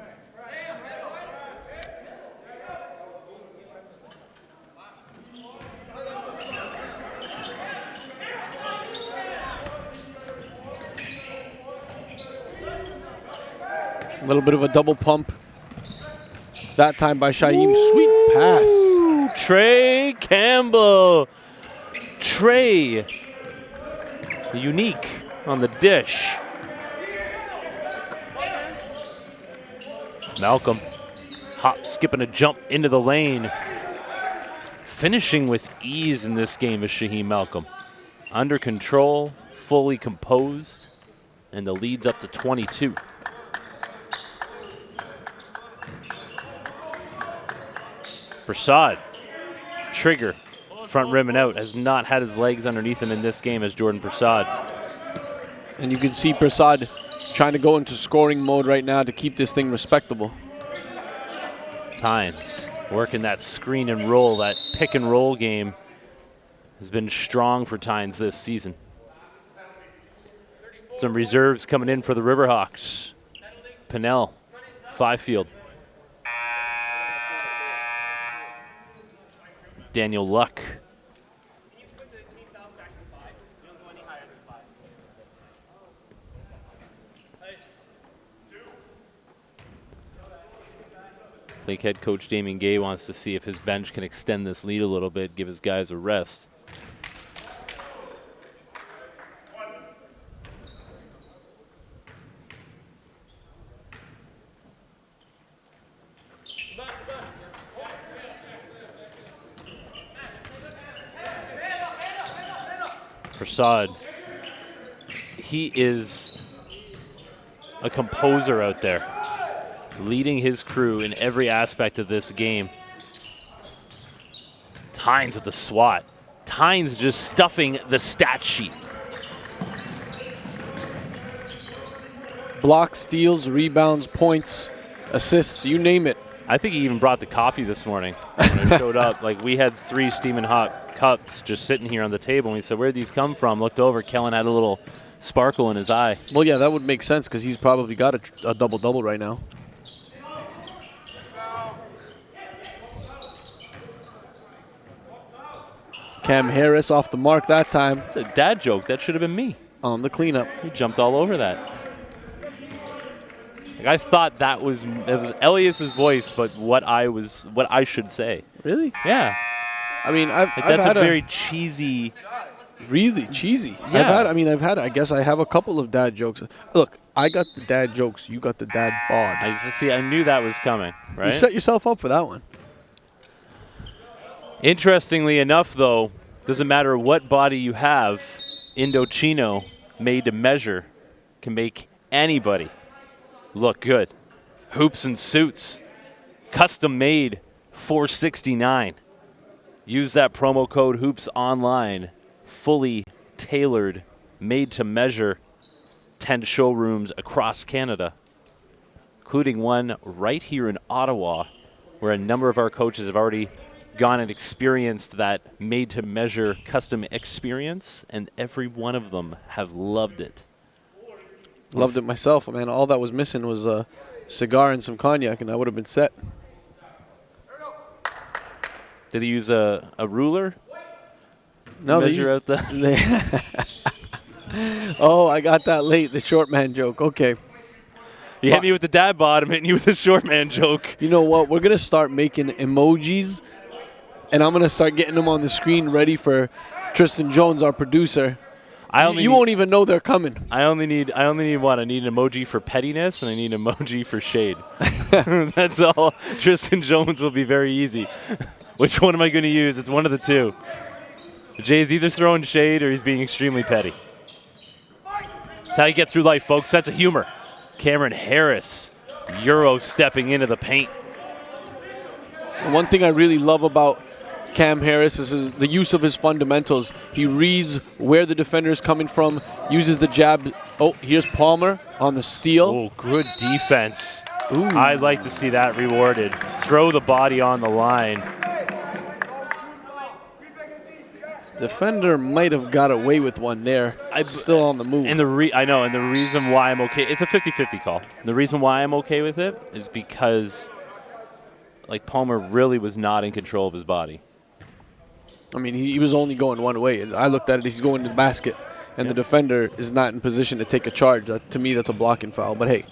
A little bit of a double pump. That time by Shaim. Sweet pass. Trey Campbell. Trey. Unique on the dish. Malcolm. Hop, skip, and a jump into the lane. Finishing with ease in this game is Shaheem Malcolm. Under control, fully composed, and the lead's up to 22. Prasad, trigger, front rim and out, has not had his legs underneath him in this game as Jordan Prasad. And you can see Prasad trying to go into scoring mode right now to keep this thing respectable. Tines working that screen and roll, that pick and roll game has been strong for Tines this season. Some reserves coming in for the Riverhawks. Pinnell, Fifield. Daniel Luck. I think head coach Damien Gay wants to see if his bench can extend this lead a little bit, give his guys a rest. Prasad, he is a composer out there, leading his crew in every aspect of this game. Tines with the swat. Tines just stuffing the stat sheet. Blocks, steals, rebounds, points, assists, you name it. I think he even brought the coffee this morning when I showed up. Like, we had 3 steaming hot cups just sitting here on the table, and we said, where'd these come from? Looked over, Kellen had a little sparkle in his eye. Well, yeah, that would make sense because he's probably got a double-double right now. Cam Harris off the mark that time. It's a dad joke. That should have been me. On the cleanup. He jumped all over that. Like, I thought it was Elias's voice, but what I should say. Really? Yeah. I mean, that's a very cheesy. Really cheesy. Yeah. I guess I have a couple of dad jokes. Look, I got the dad jokes. You got the dad bod. I knew that was coming, right? You set yourself up for that one. Interestingly enough, though, doesn't matter what body you have, Indochino, made to measure, can make anybody look good. Hoops and suits, custom made, $469. Use that promo code Hoops Online. Fully tailored, made to measure, 10 showrooms across Canada, including one right here in Ottawa, where a number of our coaches have already gone and experienced that made to measure custom experience, and every one of them have loved it. Loved it myself, man. All that was missing was a cigar and some cognac, and I would have been set. Did he use a ruler? No, they measure out the. Oh, I got that late. The short man joke. Okay. You hit me with the dad bod. I'm hitting you with the short man joke. You know what? We're gonna start making emojis, and I'm gonna start getting them on the screen ready for Tristan Jones, our producer. You won't even know they're coming. I only need one. I need an emoji for pettiness, and I need an emoji for shade. That's all. Tristan Jones will be very easy. Which one am I going to use? It's one of the two. Jay's either throwing shade or he's being extremely petty. That's how you get through life, folks. Sense of humor. Cameron Harris, Euro stepping into the paint. And one thing I really love about Cam Harris is the use of his fundamentals. He reads where the defender is coming from, uses the jab. Oh, here's Palmer on the steal. Oh, good defense. Ooh. I'd like to see that rewarded. Throw the body on the line. Defender might have got away with one there. Still on the move. And I know, and the reason why I'm okay, it's a 50-50 call. The reason why I'm okay with it is because, like, Palmer really was not in control of his body. I mean, he was only going one way. I looked at it, he's going to the basket, and the defender is not in position to take a charge. To me, that's a blocking foul, but hey.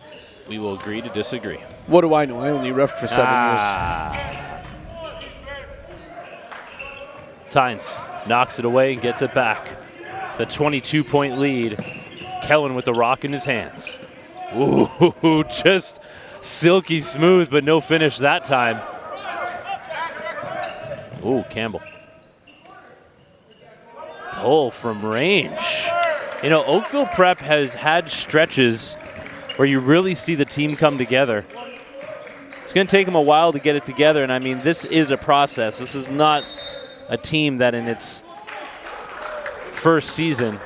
We will agree to disagree. What do I know? I only reffed for 7 years. Tines knocks it away and gets it back. The 22-point lead. Kellen with the rock in his hands. Ooh, just silky smooth, but no finish that time. Ooh, Campbell. Pull from range. You know, Oakville Prep has had stretches where you really see the team come together. It's going to take them a while to get it together, and I mean, this is a process. This is not a team that in its first season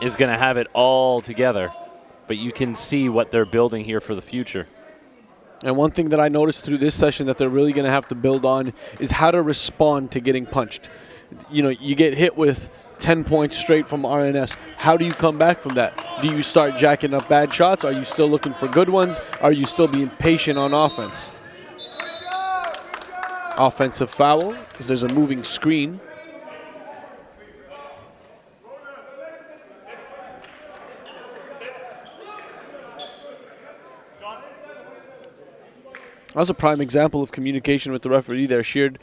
is going to have it all together, but you can see what they're building here for the future. And one thing that I noticed through this session that they're really going to have to build on is how to respond to getting punched. You know, you get hit with 10 points straight from RNS. How do you come back from that? Do you start jacking up bad shots? Are you still looking for good ones? Are you still being patient on offense? Offensive foul, because there's a moving screen. That was a prime example of communication with the referee there. Sheard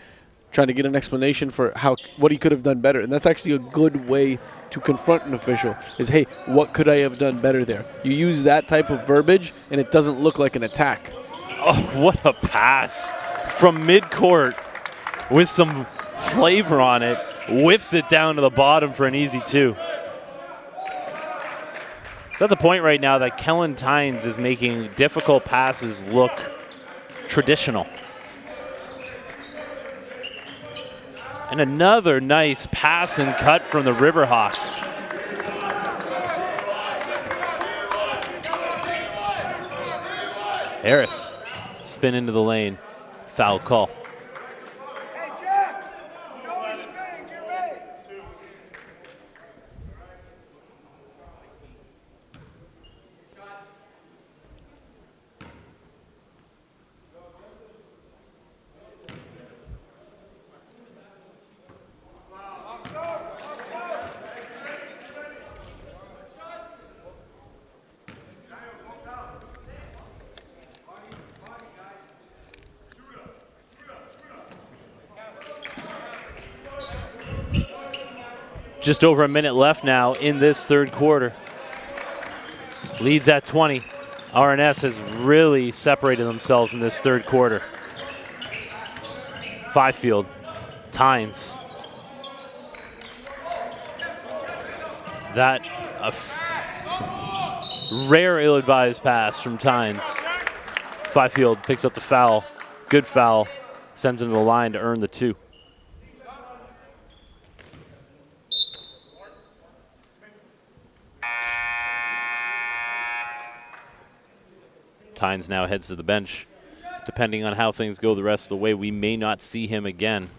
trying to get an explanation for what he could have done better. And that's actually a good way to confront an official is, hey, what could I have done better there? You use that type of verbiage, and it doesn't look like an attack. Oh, what a pass from midcourt with some flavor on it. Whips it down to the bottom for an easy 2. It's at the point right now that Kellen Tines is making difficult passes look traditional. And another nice pass and cut from the Riverhawks. Harris, spin into the lane, foul call. Just over a minute left now in this third quarter. Leads at 20. RNS has really separated themselves in this third quarter. Fifield, Tines. That rare ill-advised pass from Tines. Fifield picks up the foul. Good foul. Sends him to the line to earn the 2. Tines now heads to the bench. Depending on how things go the rest of the way, we may not see him again.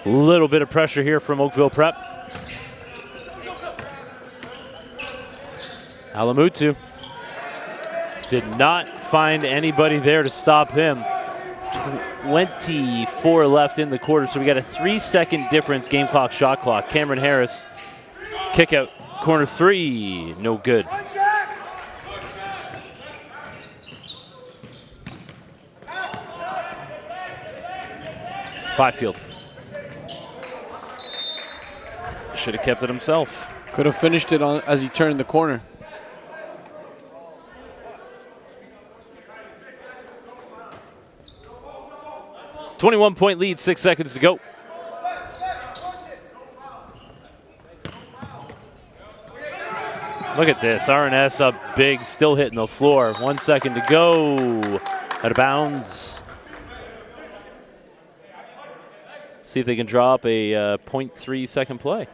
Little bit of pressure here from Oakville Prep. Alamutu did not find anybody there to stop him. 24 left in the quarter, so we got a 3-second difference, game clock, shot clock. Cameron Harris, kick out, corner 3, no good. Fifield. Should have kept it himself. Could have finished it on as he turned the corner. .point lead, 6 seconds to go. Look at this, RNS up big, still hitting the floor. 1 second to go, out of bounds. See if they can drop a 0.3 second play.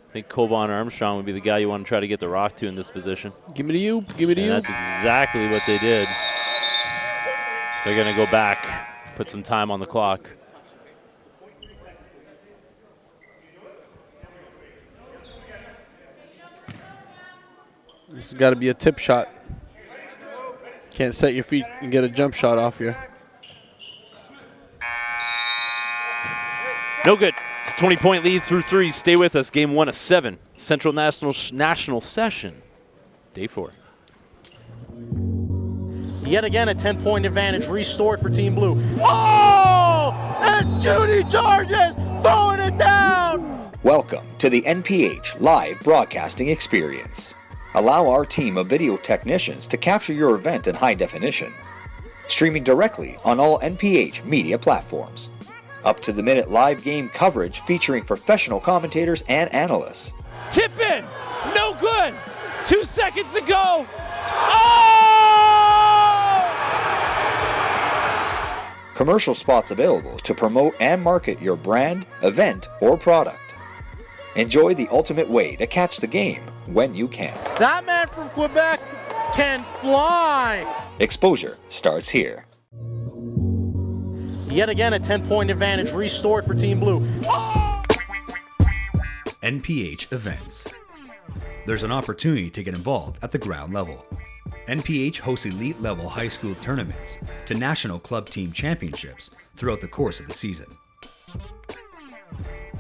I think Kovan Armstrong would be the guy you want to try to get the rock to in this position. Give me to you, give me to you. That's exactly what they did. They're going to go back, put some time on the clock. This has got to be a tip shot. Can't set your feet and get a jump shot off here. No good. It's a 20-point lead through 3. Stay with us. Game 1 of 7. Central National Session. Day 4. Yet again, a 10-point advantage restored for Team Blue. Oh! It's Judy Charges throwing it down! Welcome to the NPH live broadcasting experience. Allow our team of video technicians to capture your event in high definition. Streaming directly on all NPH media platforms. Up-to-the-minute live game coverage featuring professional commentators and analysts. Tip in! No good! 2 seconds to go! Oh! Commercial spots available to promote and market your brand, event, or product. Enjoy the ultimate way to catch the game when you can't. That man from Quebec can fly! Exposure starts here. Yet again, a 10-point advantage restored for Team Blue. NPH events. There's an opportunity to get involved at the ground level. NPH hosts elite level high school tournaments to national club team championships throughout the course of the season.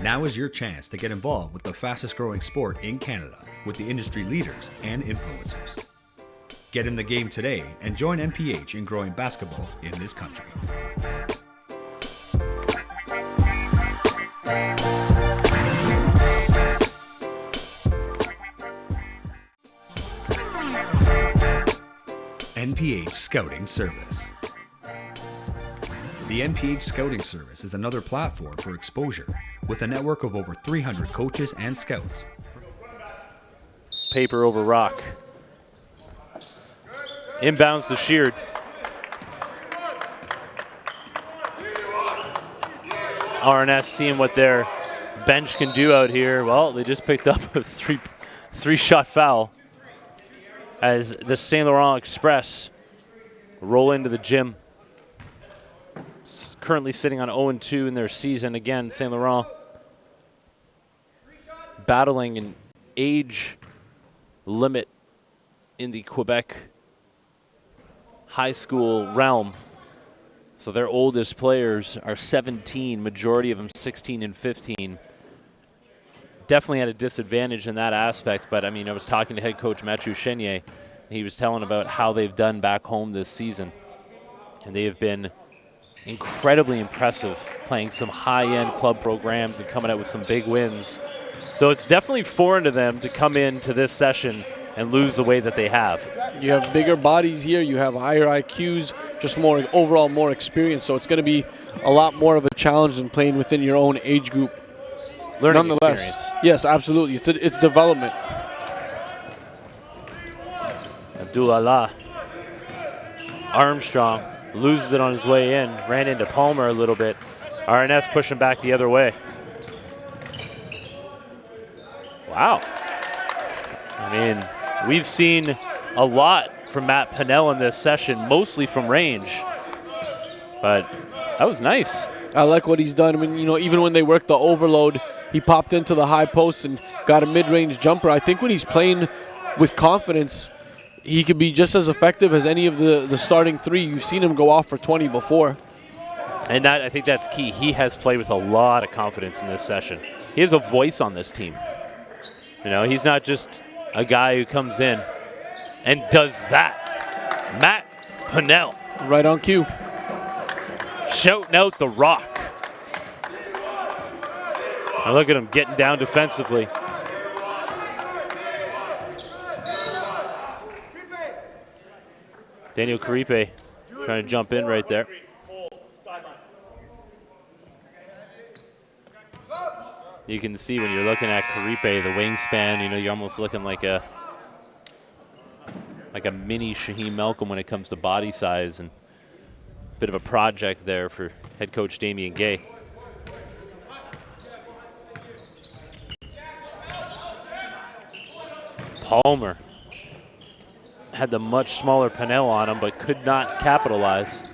Now is your chance to get involved with the fastest growing sport in Canada with the industry leaders and influencers. Get in the game today and join NPH in growing basketball in this country. NPH Scouting Service. The NPH Scouting Service is another platform for exposure with a network of over 300 coaches and scouts. Paper over rock. Inbounds to Sheard. RNS seeing what their bench can do out here. Well, they just picked up a three-shot foul as the St. Laurent Express roll into the gym. Currently sitting on 0-2 in their season. Again, St. Laurent battling an age limit in the Quebec high school realm. So their oldest players are 17, majority of them 16 and 15. Definitely at a disadvantage in that aspect, but I mean, I was talking to head coach Mathieu Chenier. He was telling about how they've done back home this season. And they have been incredibly impressive, playing some high-end club programs and coming out with some big wins. So it's definitely foreign to them to come into this session and lose the way that they have. You have bigger bodies here, you have higher IQs, just more overall more experience, so it's going to be a lot more of a challenge than playing within your own age group. Learning Nonetheless, experience. yes, absolutely. It's development. Abdullah Armstrong loses it on his way in, ran into Palmer a little bit. RNS pushing back the other way. Wow. I mean, we've seen a lot from Matt Pinnell in this session, mostly from range. But that was nice. I like what he's done. I mean, you know, even when they worked the overload, he popped into the high post and got a mid-range jumper. I think when he's playing with confidence, he could be just as effective as any of the starting three. You've seen him go off for 20 before. And that, I think that's key. He has played with a lot of confidence in this session. He has a voice on this team. You know, he's not just a guy who comes in and does that. Matt Pinnell. Right on cue. Shouting out the rock. And look at him getting down defensively. Daniel Caripe trying to jump in right there. You can see when you're looking at Caripe, the wingspan, you know, you're almost looking like a mini Shaheem Malcolm when it comes to body size, and a bit of a project there for head coach Damian Gay. Palmer had the much smaller Pennell on him, but could not capitalize.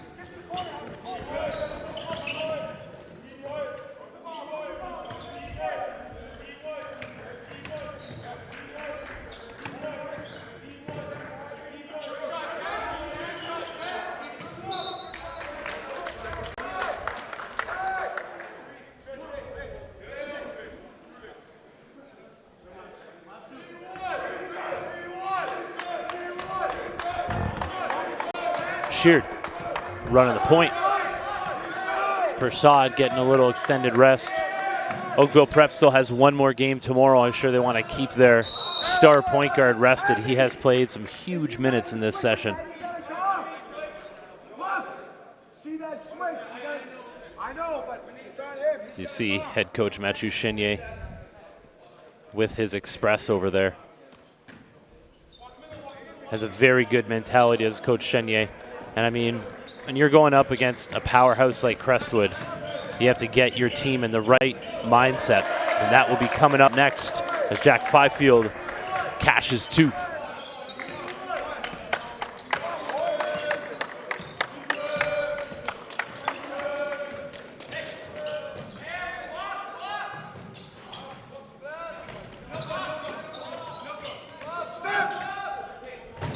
Sheard running the point. Persaud getting a little extended rest. Oakville Prep still has one more game tomorrow. I'm sure they want to keep their star point guard rested. He has played some huge minutes in this session. As you see head coach Mathieu Chenier with his express over there. Has a very good mentality as Coach Chenier. And I mean, when you're going up against a powerhouse like Crestwood, you have to get your team in the right mindset. And that will be coming up next as Jack Fifield cashes 2.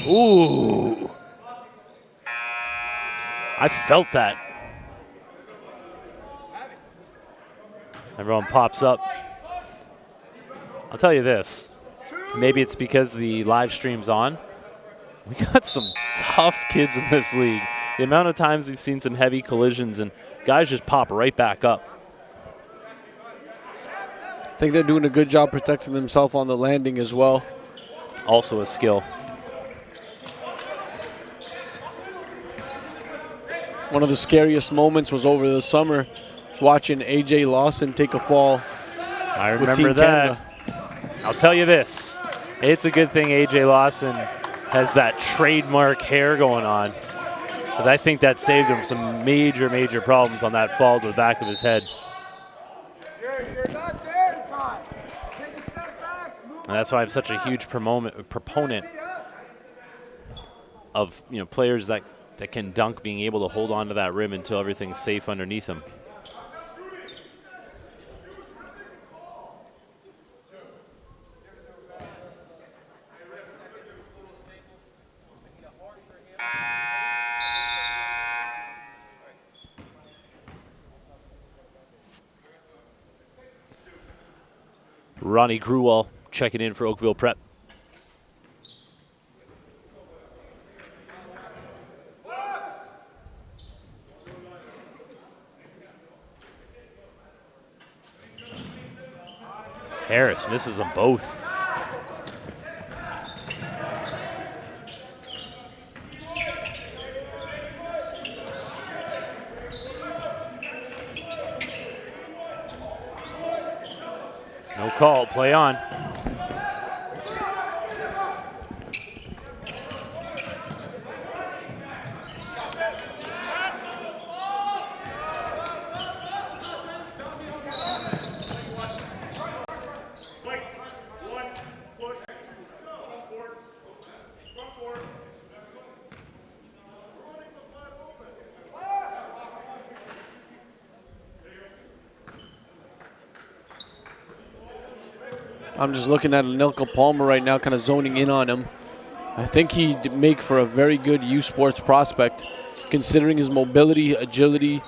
Ooh. I felt that. Everyone pops up. I'll tell you this. Maybe it's because the live stream's on. We got some tough kids in this league. The amount of times we've seen some heavy collisions and guys just pop right back up. I think they're doing a good job protecting themselves on the landing as well. Also a skill. One of the scariest moments was over the summer, watching A.J. Lawson take a fall. I remember that. Canada. I'll tell you this. It's a good thing A.J. Lawson has that trademark hair going on, because I think that saved him some major, major problems on that fall to the back of his head. You're not there, Todd. Take a step back. And that's why I'm such a huge proponent of, you know, players that can dunk, being able to hold on to that rim until everything's safe underneath them. Ronnie Gruwell checking in for Oakville Prep. Harris misses them both. No call, play on. I'm just looking at Anelka Palmer right now, kind of zoning in on him. I think he'd make for a very good U Sports prospect, considering his mobility, agility,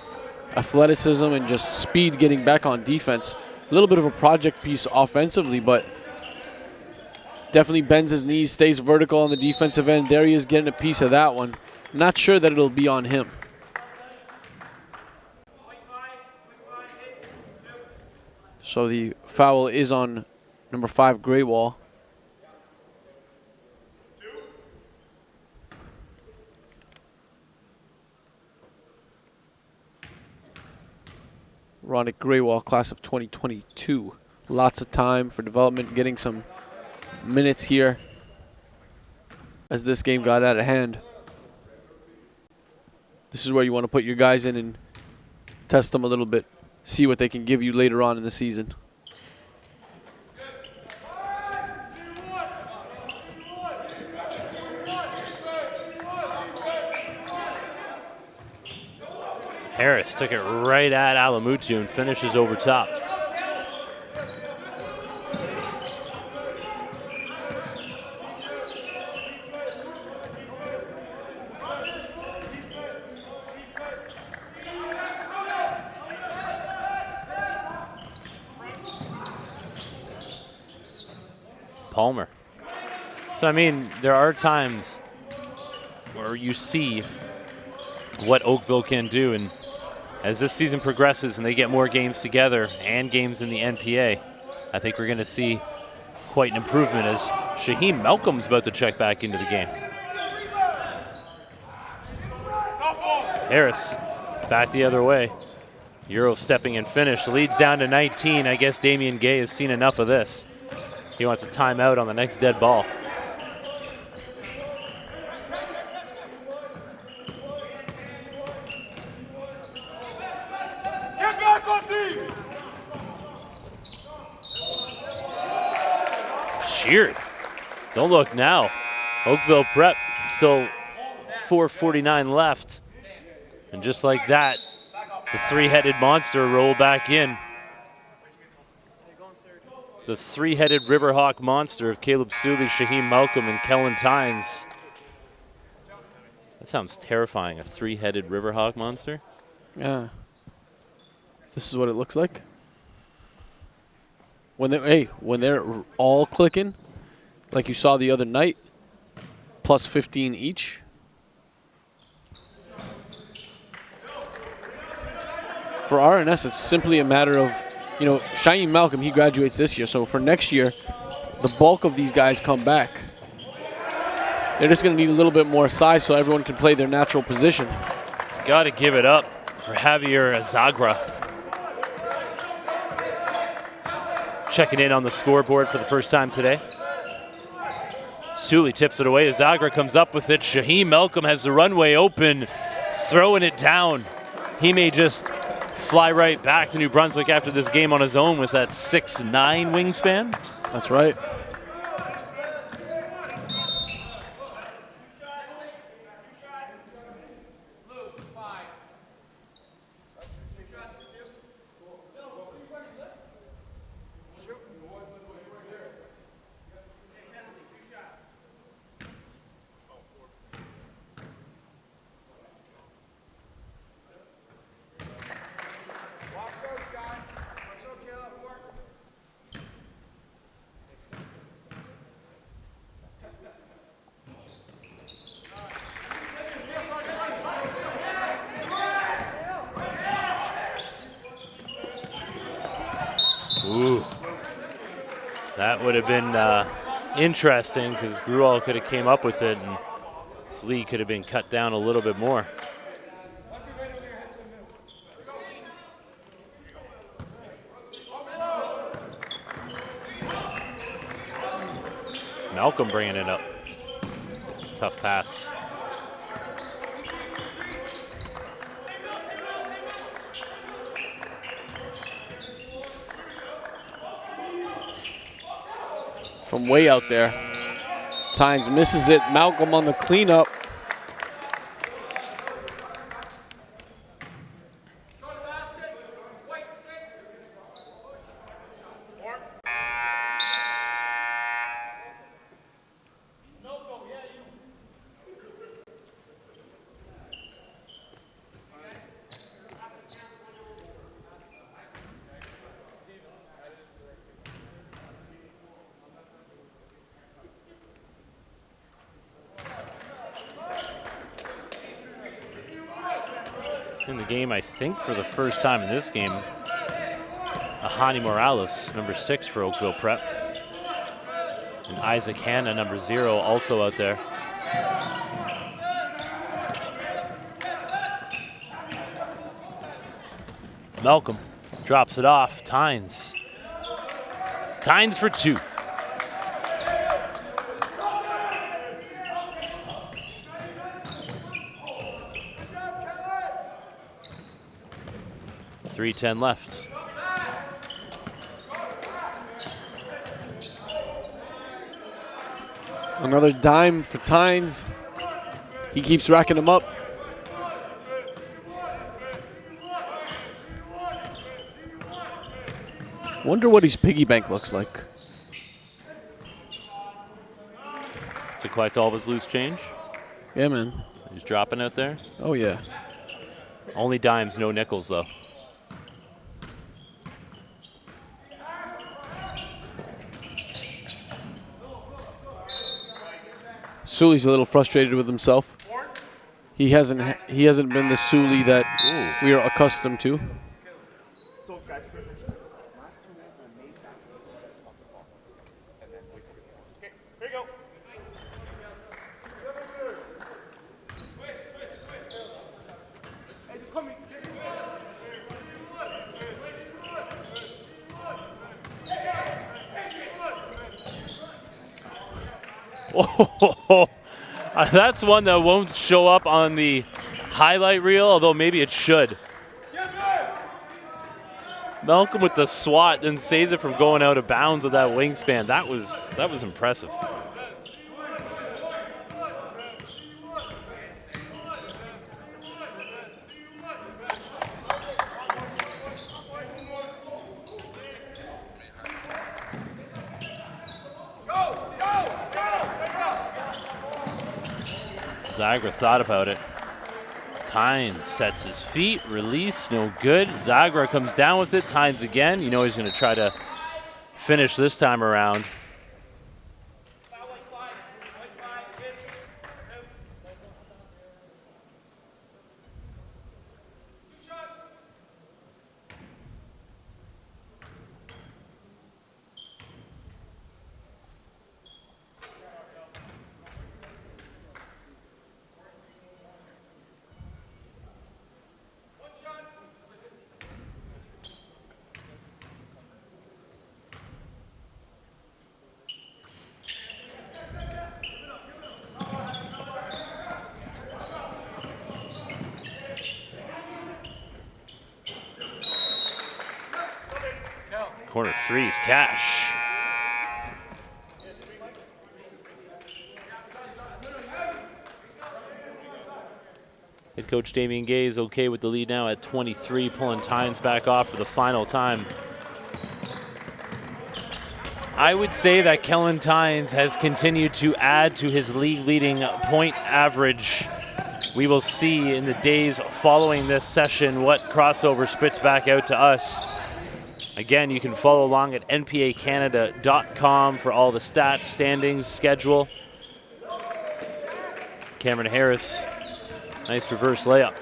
athleticism, and just speed getting back on defense. A little bit of a project piece offensively, but definitely bends his knees, stays vertical on the defensive end. There he is getting a piece of that one. Not sure that it'll be on him. So the foul is on number 5, Great Wall. Ronick Graywall, class of 2022. Lots of time for development, getting some minutes here as this game got out of hand. This is where you want to put your guys in and test them a little bit, see what they can give you later on in the season. Harris took it right at Alamutu and finishes over top. Palmer. So, I mean, there are times where you see what Oakville can do, and as this season progresses and they get more games together and games in the NPA, I think we're going to see quite an improvement as Shaheem Malcolm's about to check back into the game. Harris back the other way. Euro stepping in finish, leads down to 19. I guess Damian Gay has seen enough of this. He wants a timeout on the next dead ball. Sheared. Don't look now. Oakville Prep still 4:49 left. And just like that, the three-headed monster rolled back in. The three-headed Riverhawk monster of Caleb Suley, Shaheem Malcolm, and Kellen Tines. That sounds terrifying, a three-headed Riverhawk monster. Yeah. This is what it looks like. When they're all clicking, like you saw the other night, plus 15 each. For RNS, it's simply a matter of, Shaheem Malcolm, he graduates this year. So for next year, the bulk of these guys come back. They're just going to need a little bit more size so everyone can play their natural position. Got to give it up for Javier Azagra. Checking in on the scoreboard for the first time today. Suley tips it away. Azagra comes up with it. Shaheem Malcolm has the runway open, throwing it down. He may just fly right back to New Brunswick after this game on his own with that 6'9" wingspan. That's right. Ooh, that would have been interesting because Gruel could have came up with it and his lead could have been cut down a little bit more. Malcolm bringing it up. Tough pass. From way out there. Tines misses it. Malcolm on the cleanup. In the game, I think for the first time in this game, Ahani Morales, number 6 for Oakville Prep. And Isaac Hanna, number 0, also out there. Malcolm drops it off. Tines. Tines for 2. .310 left. Another dime for Tines. He keeps racking them up. Wonder what his piggy bank looks like. To collect all of his loose change. Yeah, man. He's dropping out there. Oh, yeah. Only dimes, no nickels, though. Sully's a little frustrated with himself. He hasn't been the Sully that we are accustomed to. Oh, that's one that won't show up on the highlight reel, although maybe it should. Malcolm with the swat then saves it from going out of bounds with that wingspan. That was impressive. Zagra thought about it. Tines sets his feet, release, no good. Zagra comes down with it, Tines again. You know he's going to try to finish this time around. Corner threes, Cash. Head coach Damian Gay is okay with the lead now at 23, pulling Tines back off for the final time. I would say that Kellen Tines has continued to add to his league-leading point average. We will see in the days following this session what crossover spits back out to us. Again, you can follow along at npacanada.com for all the stats, standings, schedule. Cameron Harris, nice reverse layup.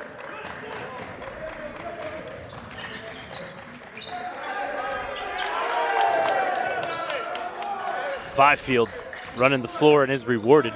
Fifield running the floor and is rewarded.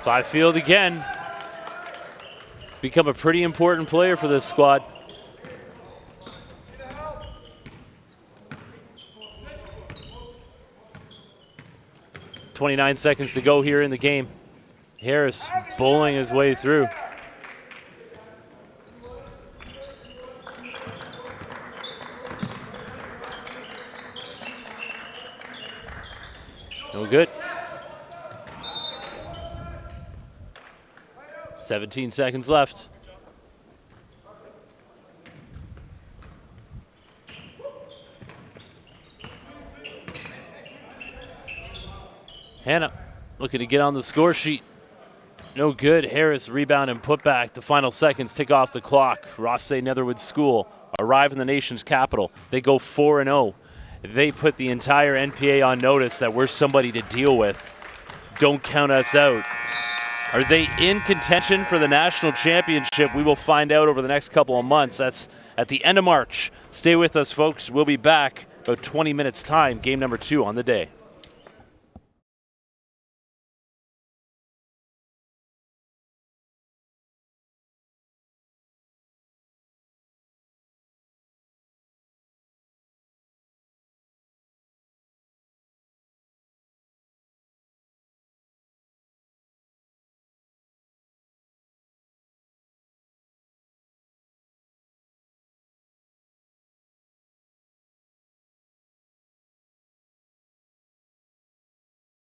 Fifield again. He's become a pretty important player for this squad. .29 seconds to go here in the game. Harris bowling his way through. No good. 17 seconds left. Hannah looking to get on the score sheet. No good. Harris rebound and put back. The final seconds tick off the clock. Rothesay Netherwood School arrive in the nation's capital. They go 4-0. They put the entire NPA on notice that we're somebody to deal with. Don't count us out. Are they in contention for the national championship? We will find out over the next couple of months. That's at the end of March. Stay with us, folks. We'll be back about 20 minutes time. Game number 2 on the day.